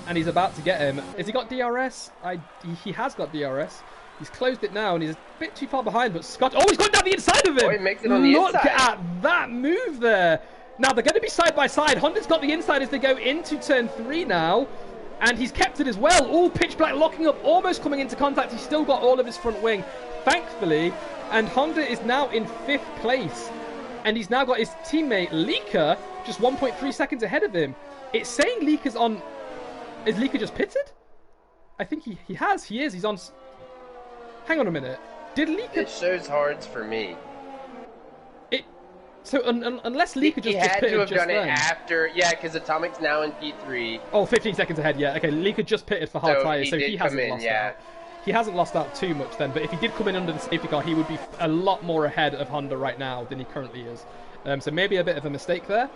and he's about to get him. Has he got DRS? He has got DRS. He's closed it now, and he's a bit too far behind. But Scott, oh, he's gone down the inside of him. Oh, he makes it on the Look inside. at that move there. Now they're going to be side by side. Honda's got the inside as they go into turn 3 now. And he's kept it as well. All Pitch Black locking up, almost coming into contact. He's still got all of his front wing, thankfully. And Honda is now in 5th place. And he's now got his teammate, Lika, just 1.3 seconds ahead of him. It's saying Lika's on... Is Lika just pitted? I think he has. He is. He's on... Hang on a minute. Did Lika... It shows hards for me. So unless Lika He just had pitted to have just done it then. after. Yeah, because Atomic's now in P3. Oh, 15 seconds ahead, yeah. Okay, Lika just pitted for hard So tyres, he so did he come hasn't in, lost yeah. out. He hasn't lost out too much then, but if he did come in under the safety car, he would be a lot more ahead of Honda right now than he currently is. So maybe a bit of a mistake there.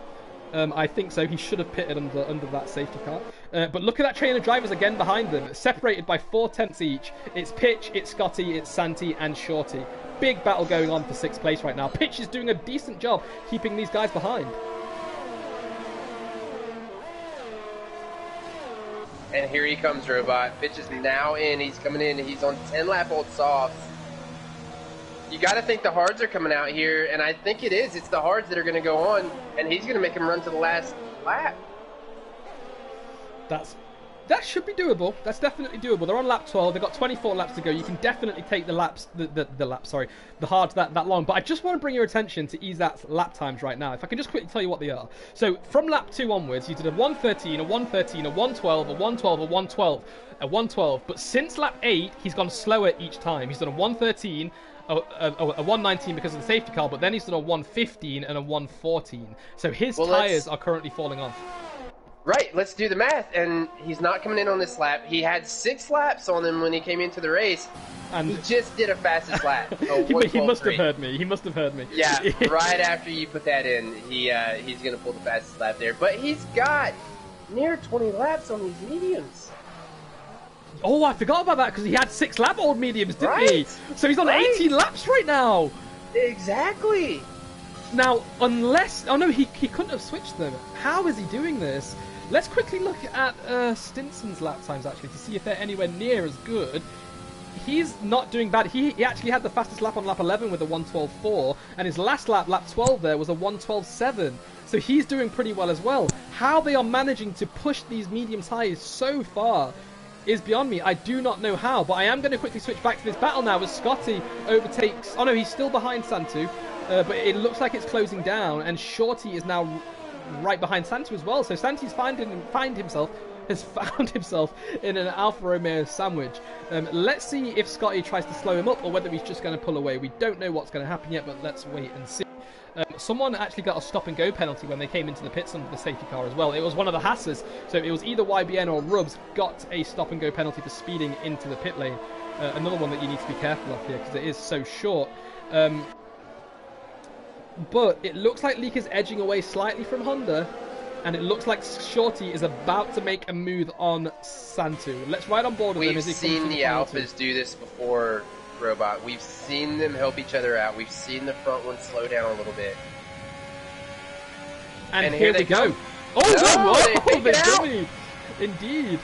I think so. He should have pitted under that safety car. But look at that train of drivers again behind them, separated by 4/10 each. It's Pitch, it's Scotty, it's Santy, and Shorty. Big battle going on for 6th place right now. Pitch is doing a decent job keeping these guys behind. And here he comes, Robot. Pitch is now in. He's coming in. He's on 10-lap old softs. You got to think the hards are coming out here, and I think it is. It's the hards that are going to go on, and he's going to make him run to the last lap. That should be doable. That's definitely doable. They're on lap 12. They've got 24 laps to go. You can definitely take the hards that long. But I just want to bring your attention to EZAT's lap times right now. If I can just quickly tell you what they are. So from lap 2 onwards, you did a 1:13, a 1:13, a 1:12, a 1:12, a 1:12, a 1:12. But since lap 8, he's gone slower each time. He's done a 1:13, a 1:19 because of the safety car, but then he's done a 1:15 and a 1:14. So his tyres are currently falling off. Right, let's do the math. And he's not coming in on this lap. He had 6 laps on him when he came into the race. And he just did a fastest lap. He must have heard me. He must have heard me. Yeah, right after you put that in, he's going to pull the fastest lap there. But he's got near 20 laps on these mediums. Oh, I forgot about that because he had 6 lap old mediums, didn't he? Right. So he's on 18 laps right now. Exactly. Now, unless... Oh, no, he couldn't have switched them. How is he doing this? Let's quickly look at Stinson's lap times, actually, to see if they're anywhere near as good. He's not doing bad. He actually had the fastest lap on lap 11 with a 1:12.4, and his last lap, lap 12 there, was a 1:12.7. So he's doing pretty well as well. How they are managing to push these medium tyres so far is beyond me. I do not know how, but I am going to quickly switch back to this battle now as Scotty overtakes... Oh, no, he's still behind Santu, but it looks like it's closing down, and Shorty is now right behind Santu as well. So Santu's found himself in an Alfa Romeo sandwich. Let's see if Scotty tries to slow him up or whether he's just going to pull away. We don't know what's going to happen yet, but let's wait and see. Someone actually got a stop and go penalty when they came into the pits under the safety car as well. It was one of the Haas's, so it was either YBN or Rubs got a stop and go penalty for speeding into the pit lane. Another one that you need to be careful of here because it is so short. But it looks like Lika's edging away slightly from Honda. And it looks like Shorty is about to make a move on Santu. Let's ride on board with him We've as he seen comes the Alphas do this before, Robot. We've seen them help each other out. We've seen the front one slow down a little bit. And here we go. Come. Oh, no, they dummied. Indeed.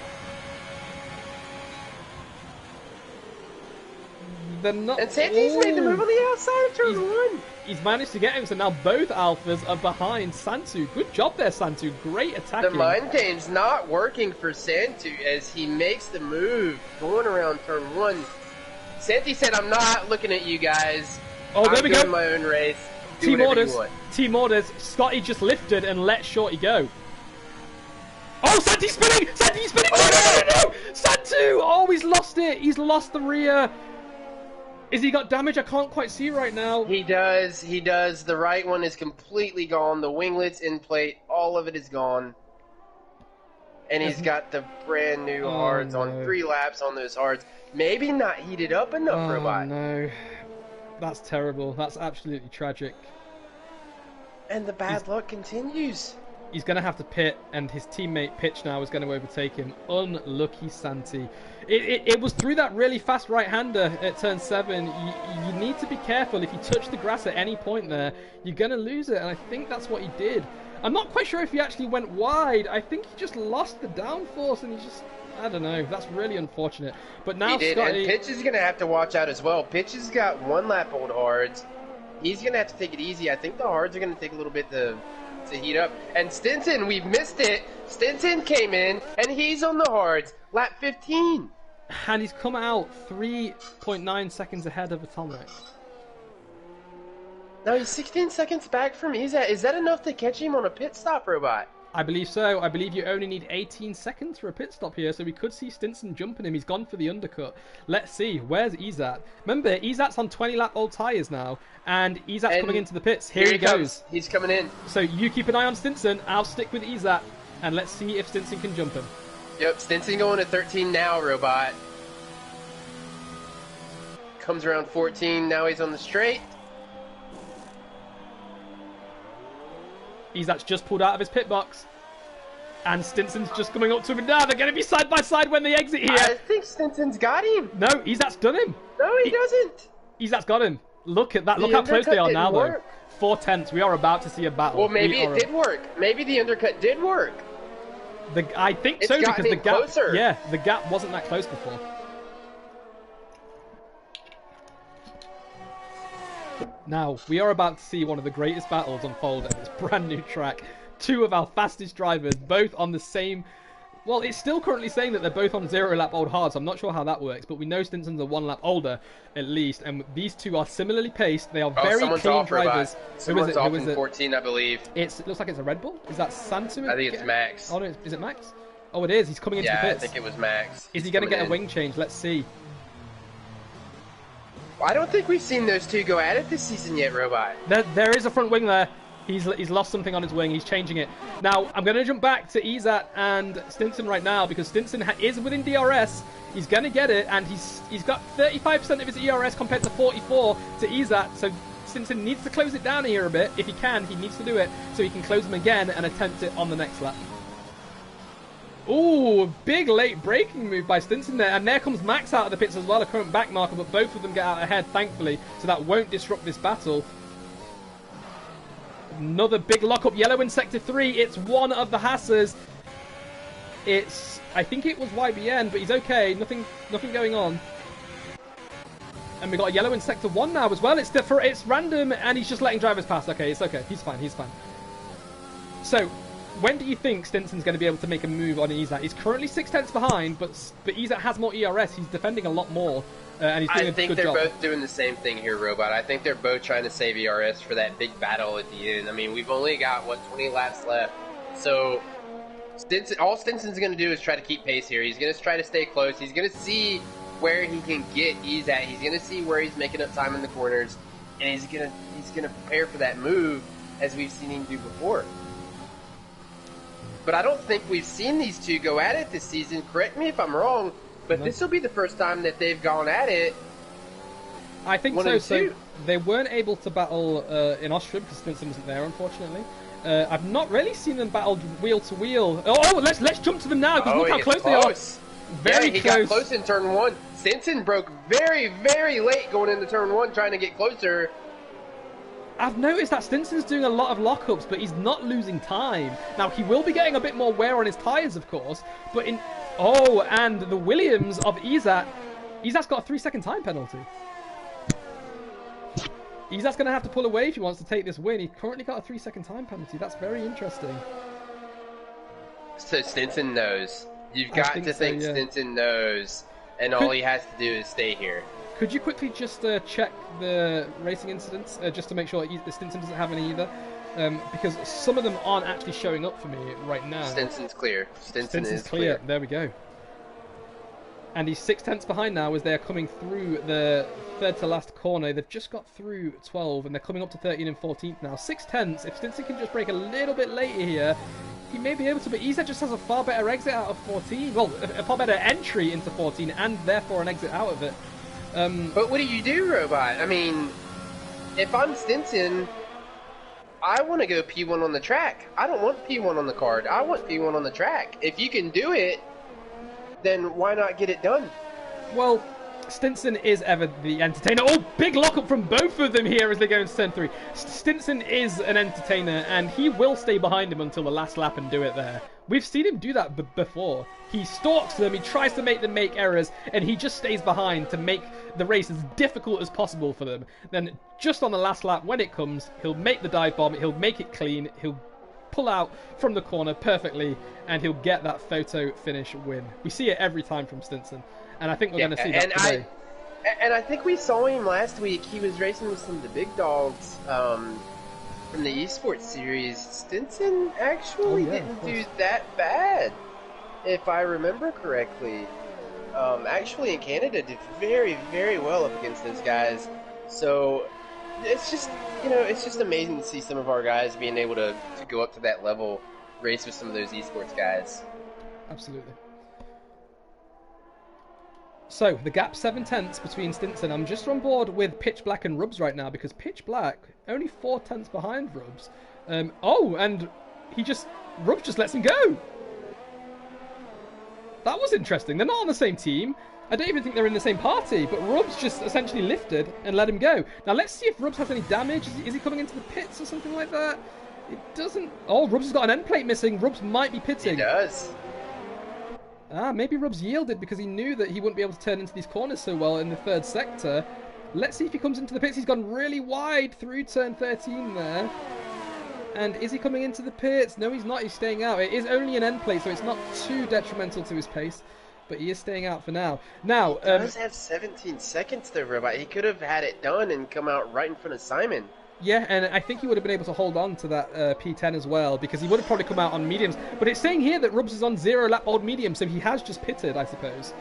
They're not. And Santi's made the move on the outside of turn one. He's managed to get him, so now both Alphas are behind Santu. Good job there, Santu. Great attacking. The mind game's not working for Santu as he makes the move going around turn one. Santi said, I'm not looking at you guys. Oh, there we go. I'm doing my own race. Team orders. Team orders. Scotty just lifted and let Shorty go. Oh, Santi's spinning! Santi's spinning! Oh, no! Santu! Oh, he's lost it. He's lost the rear. Is he got damage? I can't quite see right now. He does. He does. The right one is completely gone. The winglets, end plate, all of it is gone. And he's got the brand new hards on 3 laps on those hards. Maybe not heated up enough, Robot. No. That's terrible. That's absolutely tragic. And the bad luck continues. He's going to have to pit, and his teammate Pitch now is going to overtake him. Unlucky Santi. It was through that really fast right-hander at turn 7. You need to be careful. If you touch the grass at any point there, you're going to lose it, and I think that's what he did. I'm not quite sure if he actually went wide. I think he just lost the downforce, and he just... I don't know. That's really unfortunate. But now he did, Scotty... and Pitch is going to have to watch out as well. Pitch has got 1 lap old hards. He's going to have to take it easy. I think the hards are going to take a little bit to heat up. And Stinson, we've missed it. Stinson came in, and he's on the hards. Lap 15. And he's come out 3.9 seconds ahead of Atomic. Now he's 16 seconds back from Izat. Is that enough to catch him on a pit stop, Robot? I believe so. I believe you only need 18 seconds for a pit stop here, so we could see Stinson jumping him. He's gone for the undercut. Let's see. Where's Izat? Remember, Izat's on 20-lap old tyres now, and Izat's coming into the pits. Here he goes. He's coming in. So you keep an eye on Stinson. I'll stick with Izat, and let's see if Stinson can jump him. Yep, Stinson going to 13 now, Robot. Comes around 14. Now he's on the straight. Izat's just pulled out of his pit box. And Stinson's just coming up to him. And now they're going to be side by side when they exit here. I think Stinson's got him. No, Izat's done him. No, he doesn't. Izat's got him. Look at that. Look how close they are now, though. 4/10. We are about to see a battle. Well, maybe it did work. Maybe the undercut did work. I think so, because the gap... closer. Yeah, the gap wasn't that close before. Now, we are about to see one of the greatest battles unfold at this brand new track. 2 of our fastest drivers, both on the same... Well, it's still currently saying that they're both on 0-lap old hards. I'm not sure how that works, but we know Stinson's a 1 lap older, at least, and these 2 are similarly paced. They are very clean drivers. Someone's off in 14, I believe. It looks like it's a Red Bull. Is that Santu? I think it's Max. Oh, no, is it Max? Oh, it is. He's coming into the pits. Yeah, I think it was Max. Is he going to get a wing change? Let's see. I don't think we've seen those 2 go at it this season yet, Robot. There is a front wing there. He's lost something on his wing. He's changing it. Now, I'm going to jump back to Izat and Stinson right now because Stinson is within DRS. He's going to get it, and he's got 35% of his ERS compared to 44 to Izat. So Stinson needs to close it down here a bit. If he can, he needs to do it so he can close them again and attempt it on the next lap. Ooh, big late braking move by Stinson there. And there comes Max out of the pits as well, a current back marker, but both of them get out ahead, thankfully, so that won't disrupt this battle. Another big lockup, yellow in Sector 3. It's one of the Hassers. I think it was YBN, but he's okay. Nothing going on. And we got a yellow in Sector 1 now as well. It's random, and he's just letting drivers pass. Okay, it's okay. He's fine. So, when do you think Stinson's going to be able to make a move on Izat? He's currently 6/10 behind, but Izat has more ERS. He's defending a lot more, and he's doing a good job. I think they're both doing the same thing here, Robot. I think they're both trying to save ERS for that big battle at the end. I mean, we've only got, 20 laps left. So, all Stinson's going to do is try to keep pace here. He's going to try to stay close. He's going to see where he can get Izat. He's going to see where he's making up time in the corners, and he's going to prepare for that move as we've seen him do before. But I don't think we've seen these 2 go at it this season. Correct me if I'm wrong, but this will be the first time that they've gone at it. I think so. So they weren't able to battle in Austria because Stinson wasn't there, unfortunately. I've not really seen them battled wheel to wheel. Oh, let's jump to them now because look how close they are. Very he close. got close in turn 1. Stinson broke very, very late going into turn 1, trying to get closer. I've noticed that Stinson's doing a lot of lockups, but he's not losing time. Now, he will be getting a bit more wear on his tyres, of course, but in... Oh, and the Williams of Izat. Izat's got a 3-second time penalty. Izat's going to have to pull away if he wants to take this win. He's currently got a 3-second time penalty. That's very interesting. So Stinson knows. You've got to think Stinson knows, and all he has to do is stay here. Could you quickly just check the racing incidents, just to make sure that Stinson doesn't have any either? Because some of them aren't actually showing up for me right now. Stinson's clear. Stinson's is clear. There we go. And he's 6/10 behind now as they're coming through the third to last corner. They've just got through 12 and they're coming up to 13 and 14th now. 6/10. If Stinson can just break a little bit later here, he may be able to, but Isa just has a far better exit out of 14. Well, a far better entry into 14 and therefore an exit out of it. But what do you do, Robot? I mean, if I'm Stinson, I want to go P1 on the track. I don't want P1 on the card. I want P1 on the track. If you can do it, then why not get it done? Well, Stinson is ever the entertainer. Oh, big lockup from both of them here as they go into turn 3. Stinson is an entertainer, and he will stay behind him until the last lap and do it there. We've seen him do that before. He stalks them, he tries to make them make errors, and he just stays behind to make the race as difficult as possible for them. Then, just on the last lap, when it comes, he'll make the dive bomb, he'll make it clean, he'll pull out from the corner perfectly, and he'll get that photo finish win. We see it every time from Stinson, and I think we're going to see that today. And I think we saw him last week. He was racing with some of the big dogs from the esports series. Stinson actually didn't do that bad, if I remember correctly. Actually in Canada did very, very well up against those guys. So it's just, it's just amazing to see some of our guys being able to go up to that level, race with some of those esports guys. Absolutely. So, the gap 7/10 between Stinson. I'm just on board with Pitch Black and Rubs right now because Pitch Black only 4/10 behind Rubs. And Rubs just lets him go. That was interesting. They're not on the same team. I don't even think they're in the same party, but Rubs just essentially lifted and let him go. Now, let's see if Rubs has any damage. Is he coming into the pits or something like that? It doesn't... Oh, Rubs has got an end plate missing. Rubs might be pitting. He does. Maybe Rubs yielded because he knew that he wouldn't be able to turn into these corners so well in the third sector. Let's see if he comes into the pits. He's gone really wide through turn 13 there. And is he coming into the pits? No, he's not. He's staying out. It is only an end plate, so it's not too detrimental to his pace. But he is staying out for now. Now, he does have 17 seconds though, Robot. He could have had it done and come out right in front of Simon. Yeah, and I think he would have been able to hold on to that P10 as well, because he would have probably come out on mediums. But it's saying here that Rubs is on 0 lap old medium, so he has just pitted, I suppose.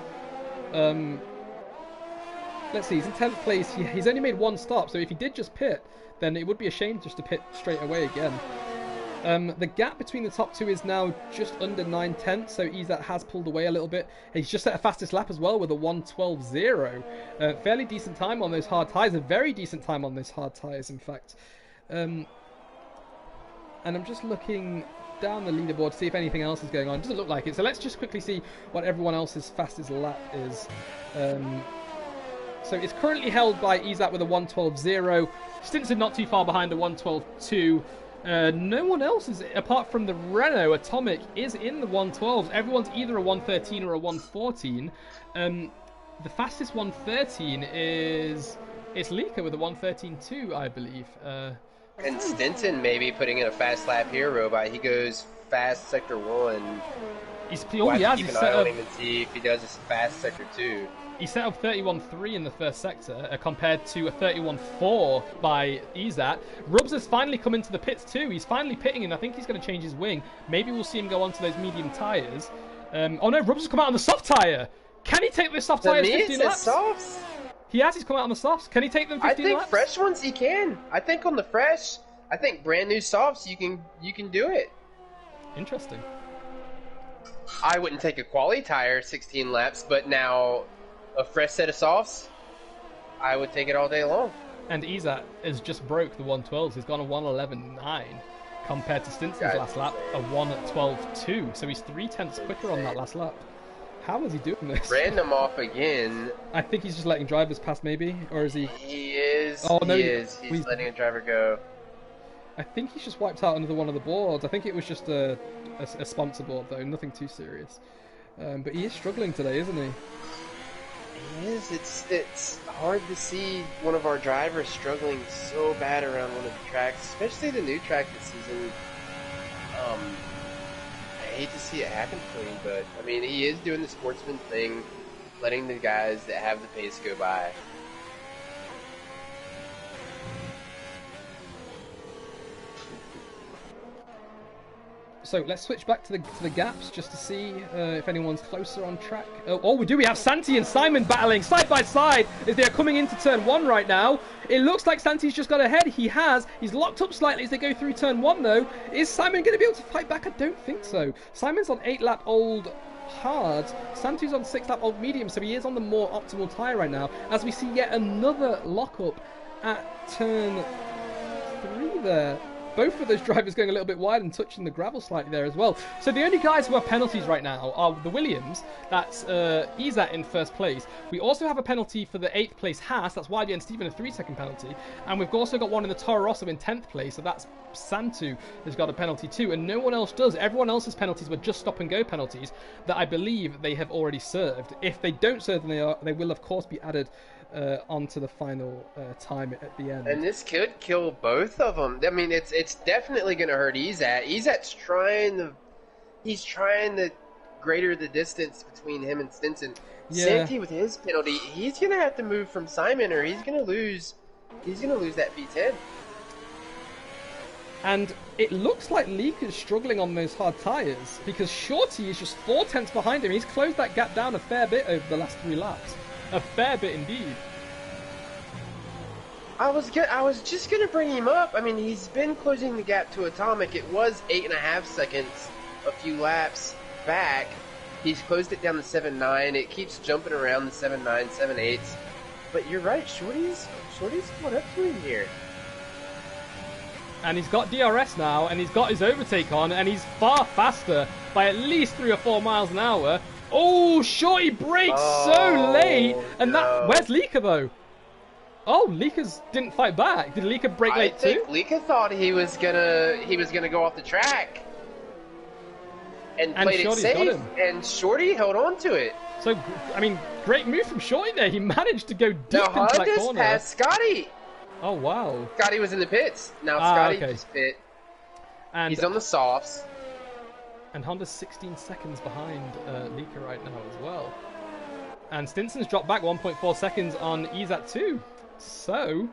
Let's see, he's in 10th place. He's only made one stop, so if he did just pit, then it would be a shame just to pit straight away again. The gap between the top two is now just under 9/10, so Izat has pulled away a little bit. He's just set a fastest lap as well with a 1:12.0. Fairly decent time on those hard tyres, a very decent time on those hard tyres, in fact. And I'm just looking down the leaderboard to see if anything else is going on. It doesn't look like it, so let's just quickly see what everyone else's fastest lap is. So it's currently held by Izat with a 1:12.0. Stinson not too far behind a 1:12.2. No one else is, apart from the Renault Atomic, is in the 1:12s. Everyone's either a 1:13 or a 1:14. The fastest 1:13 is Lika with a 1:13.2, I believe. And Stinson maybe putting in a fast lap here, Robot. He goes fast sector 1. He's keep an eye on him and see if he does this fast sector 2. He set up 31.3 in the first sector compared to a 31.4 by Izat. Rubs has finally come into the pits too. He's finally pitting and I think he's going to change his wing. Maybe we'll see him go onto those medium tyres. Oh no, Rubs has come out on the soft tyre. Can he take this soft tyre 15 laps? Softs? He has, he's come out on the softs. Can he take them 15 laps? I think fresh ones he can. I think on the fresh, I think brand new softs you can do it. Interesting. I wouldn't take a quali tire 16 laps, but now a fresh set of softs, I would take it all day long. And Izat has just broke the 1:12s. He's gone a 1:11.9. compared to Stinson's last lap, a 1:12.2. So he's 3/10 quicker on that last lap. How is he doing this? Random off again. I think he's just letting drivers pass, maybe, or is he? He is. Oh no, he is. He's letting a driver go. I think he's just wiped out another one of the boards. I think it was just a sponsor board though, nothing too serious. But he is struggling today, isn't he? He is. It's hard to see one of our drivers struggling so bad around one of the tracks, especially the new track this season. I hate to see it happen for him, but I mean, he is doing the sportsman thing, letting the guys that have the pace go by. So let's switch back to the gaps just to see if anyone's closer on track. Oh, we do. We have Santi and Simon battling side by side as they are coming into turn 1 right now. It looks like Santi's just got ahead. He has. He's locked up slightly as they go through turn 1 though. Is Simon going to be able to fight back? I don't think so. Simon's on 8-lap old hard. Santi's on 6-lap old medium, so he is on the more optimal tyre right now. As we see yet another lockup at turn 3 there. Both of those drivers going a little bit wide and touching the gravel slightly there as well. So the only guys who have penalties right now are the Williams. That's Izat in first place. We also have a penalty for the 8th place Haas. That's YB and Stephen, a 3-second penalty. And we've also got one in the Toro Rosso in 10th place. So that's Santu has got a penalty too. And no one else does. Everyone else's penalties were just stop and go penalties that I believe they have already served. If they don't serve them, they will of course be added onto the final time at the end. And this could kill both of them. I mean, it's definitely going to hurt Izat. Izat's trying to greater the distance between him and Stinson. Yeah. Santi with his penalty, he's going to have to move from Simon, or he's going to lose that V10. And it looks like Leek is struggling on those hard tyres because Shorty is just 4/10 behind him. He's closed that gap down a fair bit over the last 3 laps. A fair bit indeed. I was just gonna bring him up. I mean, he's been closing the gap to Atomic. It was 8.5 seconds a few laps back. He's closed it down to 7.9. It keeps jumping around the 7.9, 7.8. But you're right, Shorty's caught up to him here. And he's got DRS now, and he's got his overtake on, and he's far faster by at least 3 or 4 miles an hour. Oh, Shorty brakes so late, and where's Leeka though? Oh, Leeka's didn't fight back. Did Leeka brake late too? I think Leeka thought he was gonna go off the track, and played it safe, and Shorty held on to it. So, I mean, great move from Shorty there. He managed to go deep into that corner. Passed Scotty. Oh wow. Scotty was in the pits. Now Scotty just pit. And he's on the softs. And Honda's 16 seconds behind Leeka right now as well. And Stinson's dropped back 1.4 seconds on Izat too. So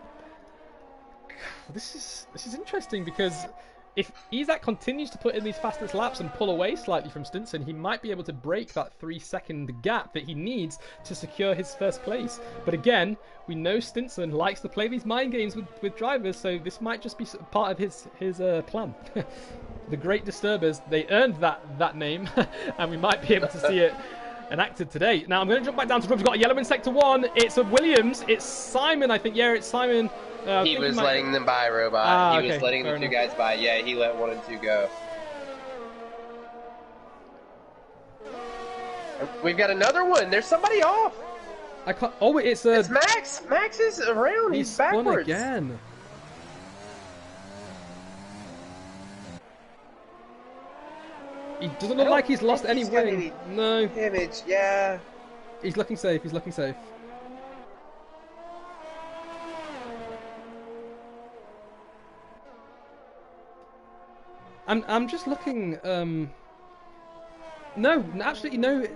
this is interesting because if Izat continues to put in these fastest laps and pull away slightly from Stinson, he might be able to break that 3-second gap that he needs to secure his first place. But again, we know Stinson likes to play these mind games with drivers, so this might just be part of his plan. The Great Disturbers, they earned that name, and we might be able to see it enacted today. Now, I'm going to jump back down to We've got a yellow in Sector 1. It's a Williams. It's Simon, I think. Yeah, it's Simon. He was letting them by, Robot. He was letting the 2 guys by. Yeah, he let 1 and 2 go. We've got another one. There's somebody off. I can't. Oh, it's Max. Max is around. He's backwards. Spun again. He doesn't look like he's lost any wing. No. Damage, yeah. He's looking safe. He's looking safe. I'm just looking. No, absolutely no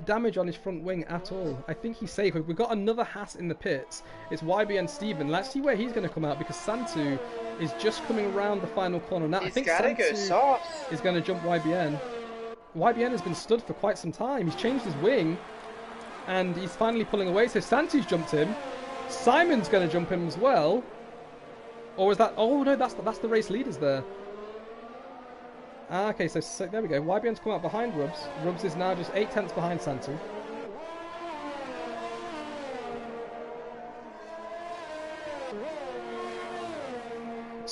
damage on his front wing at all. I think he's safe. We've got another Haas in the pits. It's YB and Steven. Let's see where he's going to come out because Santu is just coming around the final corner now. I think Santu is going to jump YBN. YBN has been stood for quite some time. He's changed his wing and he's finally pulling away. So Santu's jumped him. Simon's going to jump him as well. Or is that... Oh no, that's the race leaders there. Ah, okay, so there we go. YBN's come out behind Rubbs. Rubbs is now just 8/10 behind Santu.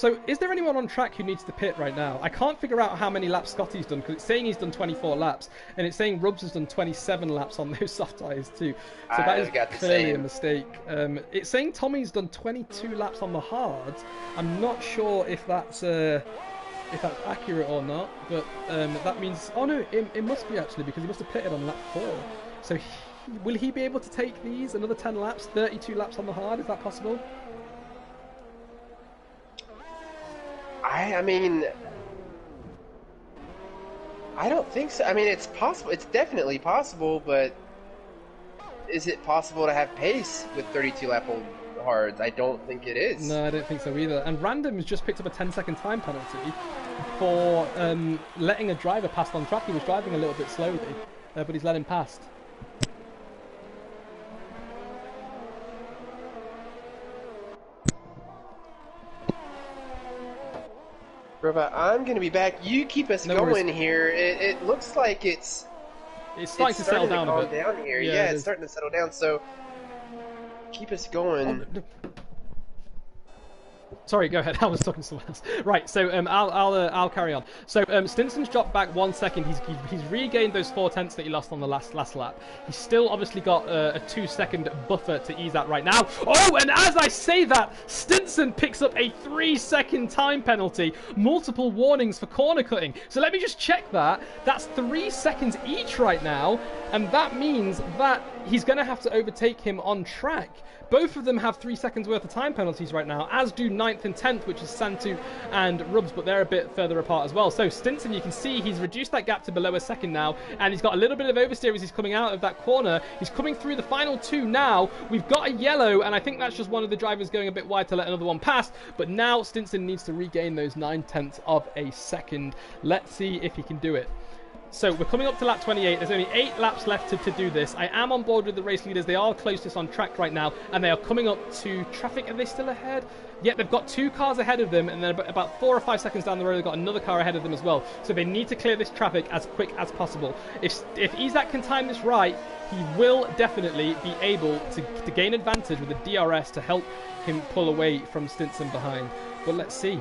So, is there anyone on track who needs to pit right now? I can't figure out how many laps Scotty's done, because it's saying he's done 24 laps, and it's saying Rubbs has done 27 laps on those soft tyres too. So that is clearly a mistake. It's saying Tommy's done 22 laps on the hards. I'm not sure if that's accurate or not, but that means... Oh no, it must be actually, because he must have pitted on lap 4. So will he be able to take these another 10 laps, 32 laps on the hard? Is that possible? I mean, I don't think so. I mean, it's possible. It's definitely possible, but is it possible to have pace with 32 lap old hards? I don't think it is. No, I don't think so either. And Random has just picked up a 10-second time penalty for letting a driver pass on track. He was driving a little bit slowly, but he's let him past. Robot, I'm going to be back. You keep us going here. It looks like it's starting to settle down a bit. Down here. Yeah, it's starting to settle down. So keep us going. Oh, sorry, go ahead. I was talking to someone else. Right, so I'll carry on. So Stinson's dropped back 1 second. He's regained those 4/10 that he lost on the last lap. He's still obviously got a 2-second buffer to ease that right now. Oh, and as I say that, Stinson picks up a 3-second time penalty. Multiple warnings for corner cutting. So let me just check that. That's 3 seconds each right now, and that means that he's going to have to overtake him on track. Both of them have 3 seconds worth of time penalties right now, as do 9th and 10th, which is Santu and Rubbs, but they're a bit further apart as well. So Stinson, you can see he's reduced that gap to below a second now, and he's got a little bit of oversteer as he's coming out of that corner. He's coming through the final 2 now. We've got a yellow, and I think that's just one of the drivers going a bit wide to let another one pass, but now Stinson needs to regain those 9/10 of a second. Let's see if he can do it. So we're coming up to lap 28. There's only 8 laps left to do this. I am on board with the race leaders. They are closest on track right now, and they are coming up to traffic. Are they still ahead? Yeah, they've got 2 cars ahead of them, and then about 4 or 5 seconds down the road, they've got another car ahead of them as well. So they need to clear this traffic as quick as possible. If Izak can time this right, he will definitely be able to gain advantage with the DRS to help him pull away from Stinson behind. But let's see.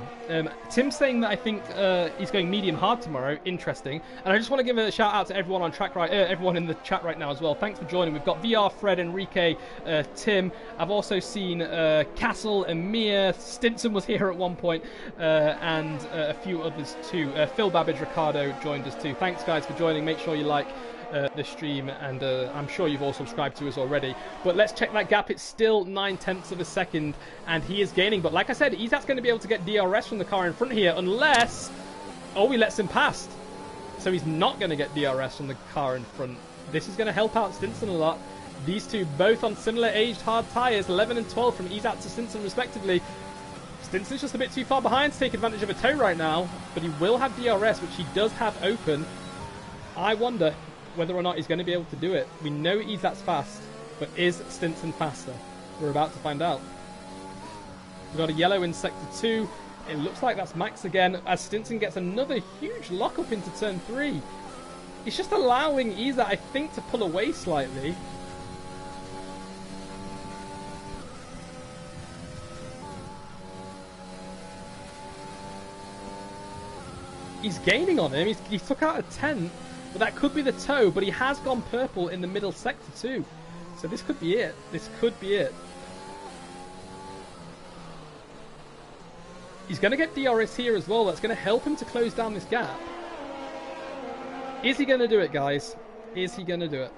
Tim's saying that I think he's going medium hard tomorrow. Interesting. And I just want to give a shout out to everyone on track everyone in the chat right now as well. Thanks for joining. We've got VR, Fred, Enrique, Tim. I've also seen Castle and Mia. Stinson was here at one point, and a few others too. Phil Babbage, Ricardo joined us too. Thanks guys for joining. Make sure you like the stream, and I'm sure you've all subscribed to us already. But let's check that gap. It's still 9/10 of a second, and he is gaining. But like I said, Izak's going to be able to get DRS from the car in front here, unless he lets him past. So he's not going to get DRS from the car in front. This is going to help out Stinson a lot. These two both on similar aged hard tyres, 11 and 12 from Izak to Stinson respectively. Stinson's just a bit too far behind to take advantage of a tow right now, but he will have DRS, which he does have open. I wonder whether or not he's going to be able to do it. We know Izak's fast, but is Stinson faster? We're about to find out. We've got a yellow in Sector 2. It looks like that's Max again, as Stinson gets another huge lock-up into Turn 3. He's just allowing Izak, I think, to pull away slightly. He's gaining on him. He took out a 10th. But that could be the tow, but he has gone purple in the middle sector too. So this could be it. This could be it. He's going to get DRS here as well. That's going to help him to close down this gap. Is he going to do it, guys? Is he going to do it?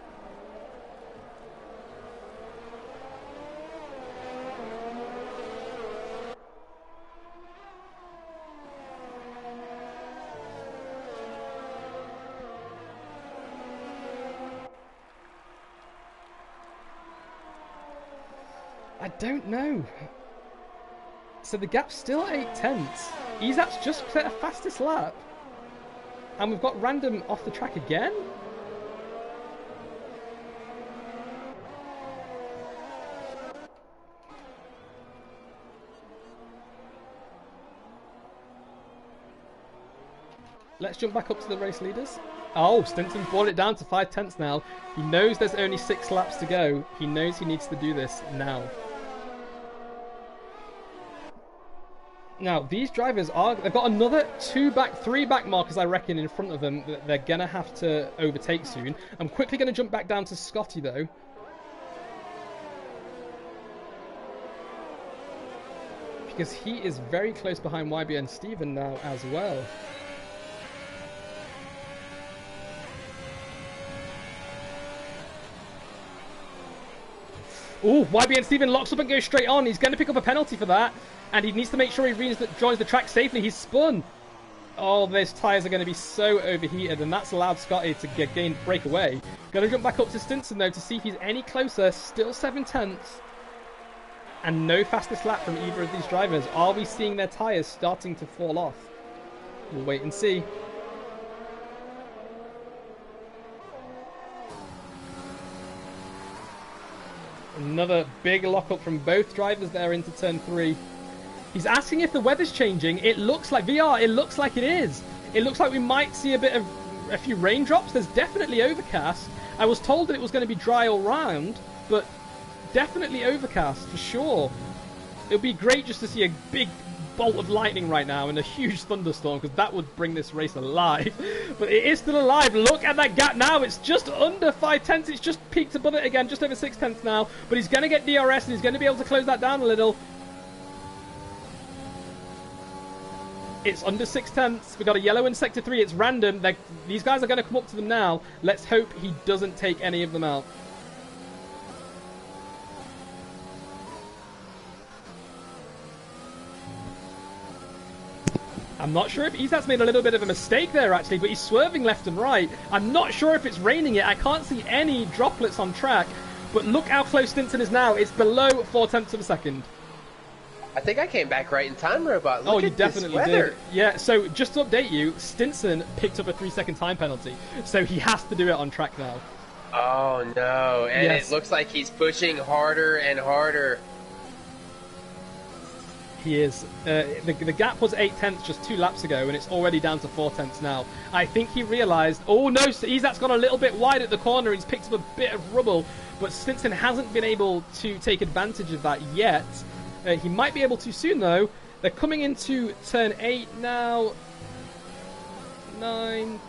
I don't know. So the gap's still 8/10. Izak's just set a fastest lap. And we've got Random off the track again? Let's jump back up to the race leaders. Oh, Stinson's brought it down to 5/10 now. He knows there's only 6 laps to go. He knows he needs to do this now. Now, these drivers they've got another 3 back markers, I reckon, in front of them that they're going to have to overtake soon. I'm quickly going to jump back down to Scotty, though. Because he is very close behind YB and Steven now as well. Ooh, YB and Steven locks up and goes straight on. He's going to pick up a penalty for that. And he needs to make sure he joins the track safely. He's spun. Oh, those tyres are going to be so overheated. And that's allowed Scotty to break away. Going to jump back up to Stinson, though, to see if he's any closer. Still 7/10. And no fastest lap from either of these drivers. Are we seeing their tyres starting to fall off? We'll wait and see. Another big lockup from both drivers there into turn 3. He's asking if the weather's changing. It looks like VR. It looks like it is. It looks like we might see a few raindrops. There's definitely overcast. I was told that it was going to be dry all round, but definitely overcast for sure. It would be great just to see a big bolt of lightning right now and a huge thunderstorm, because that would bring this race alive. But it is still alive. Look at that gap now. It's just under 5/10. It's just peaked above it again, just over 6/10 now. But he's going to get DRS and he's going to be able to close that down a little. It's under 6/10. We've got a yellow in sector 3. It's random. These guys are going to come up to them now. Let's hope he doesn't take any of them out. I'm not sure if Izat's made a little bit of a mistake there, actually, but he's swerving left and right. I'm not sure if it's raining yet. I can't see any droplets on track. But look how close Stinson is now. It's below 0.4 of a second. I think I came back right in time, Robot. Look you at definitely this weather. did. Yeah, so just to update you, Stinson picked up a 3-second time penalty. So he has to do it on track now. Oh, no. And yes. It looks like he's pushing harder and harder. He is. The gap was 8/10 just 2 laps ago, and it's already down to 4/10 now. I think he realised... Oh, no, Izat's gone a little bit wide at the corner. He's picked up a bit of rubble, but Stinson hasn't been able to take advantage of that yet. He might be able to soon, though. They're coming into turn 8 now. 9,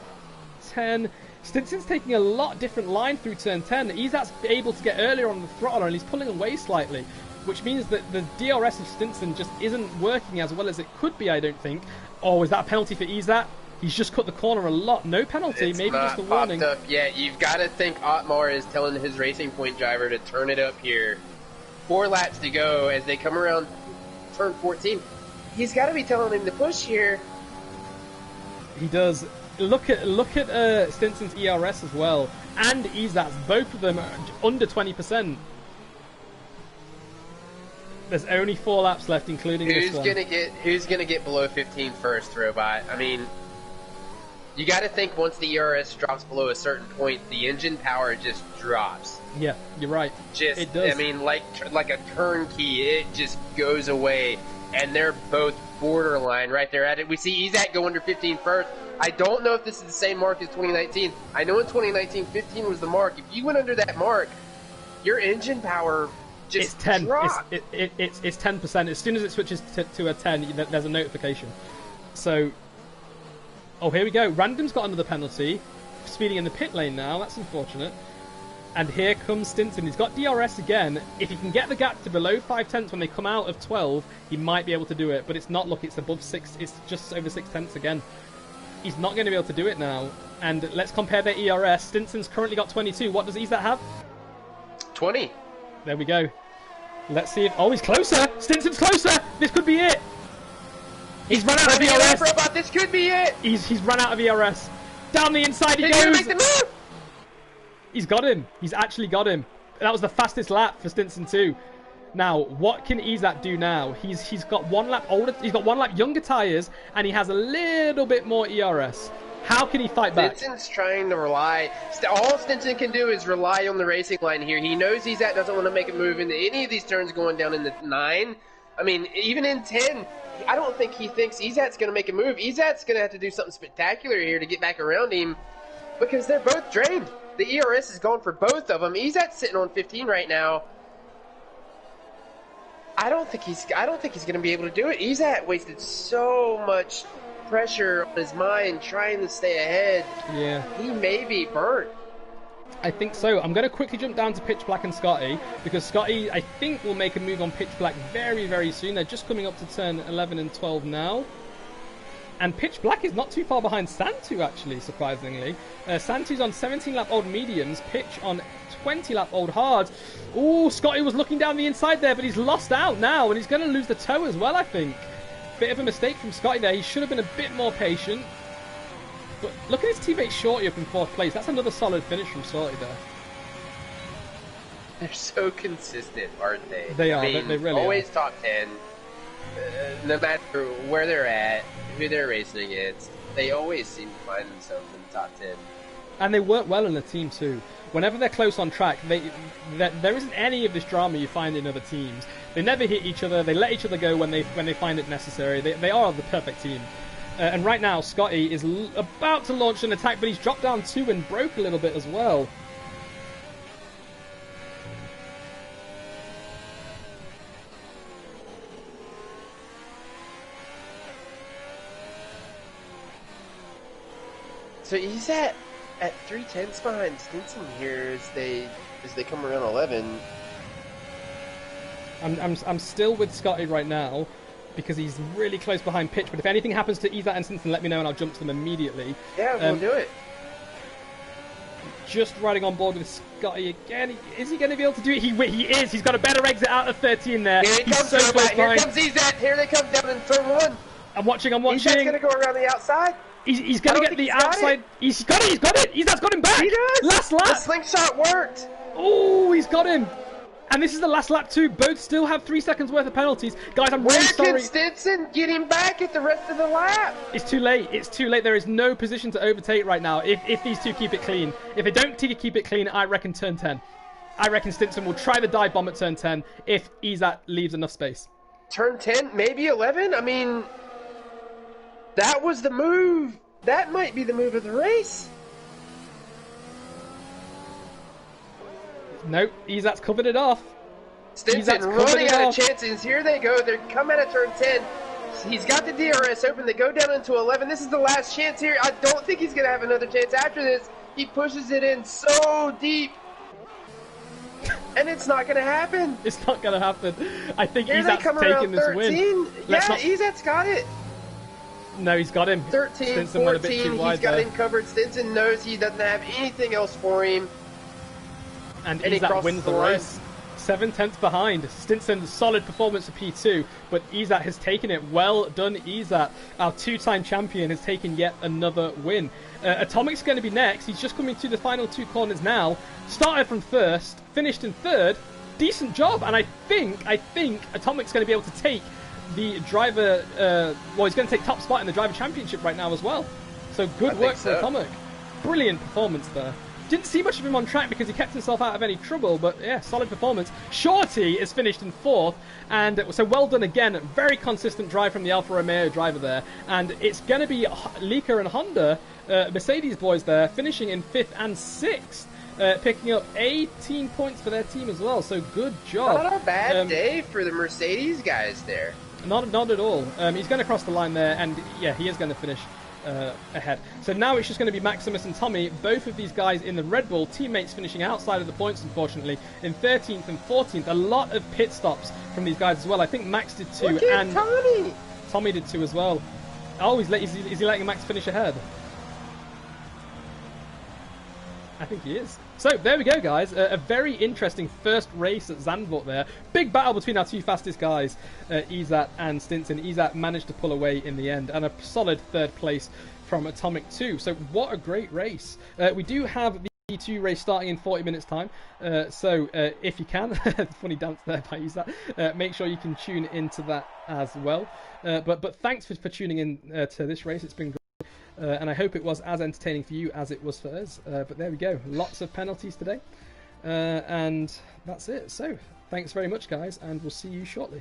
10... Stinson's taking a lot different line through turn 10. Izat's able to get earlier on the throttle, and he's pulling away slightly, which means that the DRS of Stinson just isn't working as well as it could be, I don't think. Oh, is that a penalty for Izat? He's just cut the corner a lot. No penalty, it's maybe just a warning. Up. Yeah, you've got to think Otmar is telling his Racing Point driver to turn it up here. 4 laps to go as they come around turn 14. He's got to be telling him to push here. He does. Look at Stinson's ERS as well, and Izat's. Both of them are under 20%. There's only 4 laps left, including this one. Who's gonna get below 15 first, Robot? I mean, you got to think once the ERS drops below a certain point, the engine power just drops. Yeah, you're right. It does. I mean, like a turnkey, it just goes away, and they're both borderline right there at it. We see Izat go under 15 first. I don't know if this is the same mark as 2019. I know in 2019, 15 was the mark. If you went under that mark, your engine power just it's 10. dropped. It's 10%. As soon as it switches to a 10, there's a notification. So, oh, here we go. Random's got another penalty. Speeding in the pit lane now. That's unfortunate. And here comes Stinson. He's got DRS again. If he can get the gap to below 5/10 when they come out of 12, he might be able to do it. But it's not. Look, it's above 6. It's just over 6/10 again. He's not going to be able to do it now. And let's compare their ERS. Stinson's currently got 22. What does Izat have? 20. There we go. Let's see if... Oh, he's closer. Stinson's closer. This could be it. He's run out of ERS. Robot, this could be it. He's run out of ERS. Down the inside he He's goes. gonna make the move. He's got him. He's actually got him. That was the fastest lap for Stinson too. Now, what can Izat do now? He's got 1 lap older. He's got 1 lap younger tires, and he has a little bit more ERS. How can he fight back? Stinson's trying to rely. All Stinson can do is rely on the racing line here. He knows Izat doesn't want to make a move into any of these turns going down in the 9. I mean, even in 10, I don't think he thinks Izat's going to make a move. Izat's going to have to do something spectacular here to get back around him because they're both drained. The ERS is gone for both of them. Izat's sitting on 15 right now. I don't think he's going to be able to do it. Izat wasted so much pressure on his mind trying to stay ahead. Yeah. He may be burnt. I think so. I'm going to quickly jump down to Pitch Black and Scotty, because Scotty, I think, will make a move on Pitch Black very, very soon. They're just coming up to turn 11 and 12 now. And Pitch Black is not too far behind Santu, actually, surprisingly. Santu's on 17-lap old mediums, Pitch on 20-lap old hards. Ooh, Scotty was looking down the inside there, but he's lost out now, and he's going to lose the toe as well, I think. Bit of a mistake from Scotty there. He should have been a bit more patient. But look at his teammate Shorty up in 4th place. That's another solid finish from Shorty there. They're so consistent, aren't they? They are. I mean, they really always are. top 10. No matter where they're at, who they're racing against, they always seem to find themselves in the top 10. And they work well in the team too. Whenever they're close on track, there isn't any of this drama you find in other teams. They never hit each other. They let each other go when they find it necessary. They are the perfect team. And right now, Scotty is about to launch an attack, but he's dropped down 2 and broke a little bit as well. So he's at 3/10 behind Stinson here as they come around 11. I'm still with Scotty right now, because he's really close behind Pitch, but if anything happens to Izat and Stinson, let me know and I'll jump to them immediately. Yeah, we'll do it. Just riding on board with Scotty again. Is he going to be able to do it? He is. He's got a better exit out of 13 there. Here he comes, so close here comes Izat. Here they come down in turn 1. I'm watching. Izat's going to go around the outside. He's going to get the outside. He's got it. Izat's got him back. He does. Last lap. The slingshot worked. Oh, he's got him. And this is the last lap too. Both still have 3 seconds worth of penalties. Guys, I'm really sorry. Where can Stinson get him back at the rest of the lap? It's too late. It's too late. There is no position to overtake right now if these two keep it clean. If they don't keep it clean, I reckon turn 10. I reckon Stinson will try the dive bomb at turn 10 if Izat leaves enough space. Turn 10, maybe 11? I mean, that was the move. That might be the move of the race. Nope, Izat's covered it off. Stinson running out of chances. Here they go. They're coming at turn 10. He's got the DRS open. They go down into 11. This is the last chance here. I don't think he's going to have another chance after this. He pushes it in so deep. And it's not going to happen. It's not going to happen. I think Here Izat's taking this win. Izat's got it. No, he's got him. 13, Stinson 14, went a bit too wide he's got there. him covered. Stinson knows he doesn't have anything else for him. And he Izat crosses wins the race. 7/10 behind. Stinson, solid performance for P2, but Izat has taken it. Well done, Izat. Our 2-time champion has taken yet another win. Atomic's going to be next. He's just coming to the final 2 corners now. Started from first, finished in 3rd. Decent job, and I think Atomic's going to be able to take the driver. Well, he's going to take top spot in the driver championship right now as well. So good work for Atomic. Brilliant performance there. Didn't see much of him on track because he kept himself out of any trouble, but yeah, solid performance. Shorty is finished in 4th, and so well done again. Very consistent drive from the Alfa Romeo driver there, and it's going to be Leica and Honda, Mercedes boys there, finishing in 5th and 6th, picking up 18 points for their team as well, so good job. Not a bad day for the Mercedes guys there. Not at all. He's going to cross the line there, and yeah, he is going to finish ahead. So now it's just going to be Maximus and Tommy, both of these guys in the Red Bull, teammates finishing outside of the points, unfortunately, in 13th and 14th. A lot of pit stops from these guys as well. I think Max did 2, Look at and Tommy did 2 as well. Oh, is he letting Max finish ahead? I think he is. So there we go, guys. A very interesting first race at Zandvoort there. Big battle between our 2 fastest guys, Izat and Stinson. Izat managed to pull away in the end, and a solid 3rd place from Atomic 2. So what a great race. We do have the P2 race starting in 40 minutes time. So if you can, funny dance there by Izat, make sure you can tune into that as well. But thanks for tuning in to this race. It's been great. And I hope it was as entertaining for you as it was for us. But there we go. Lots of penalties today. And that's it. So thanks very much, guys, and we'll see you shortly.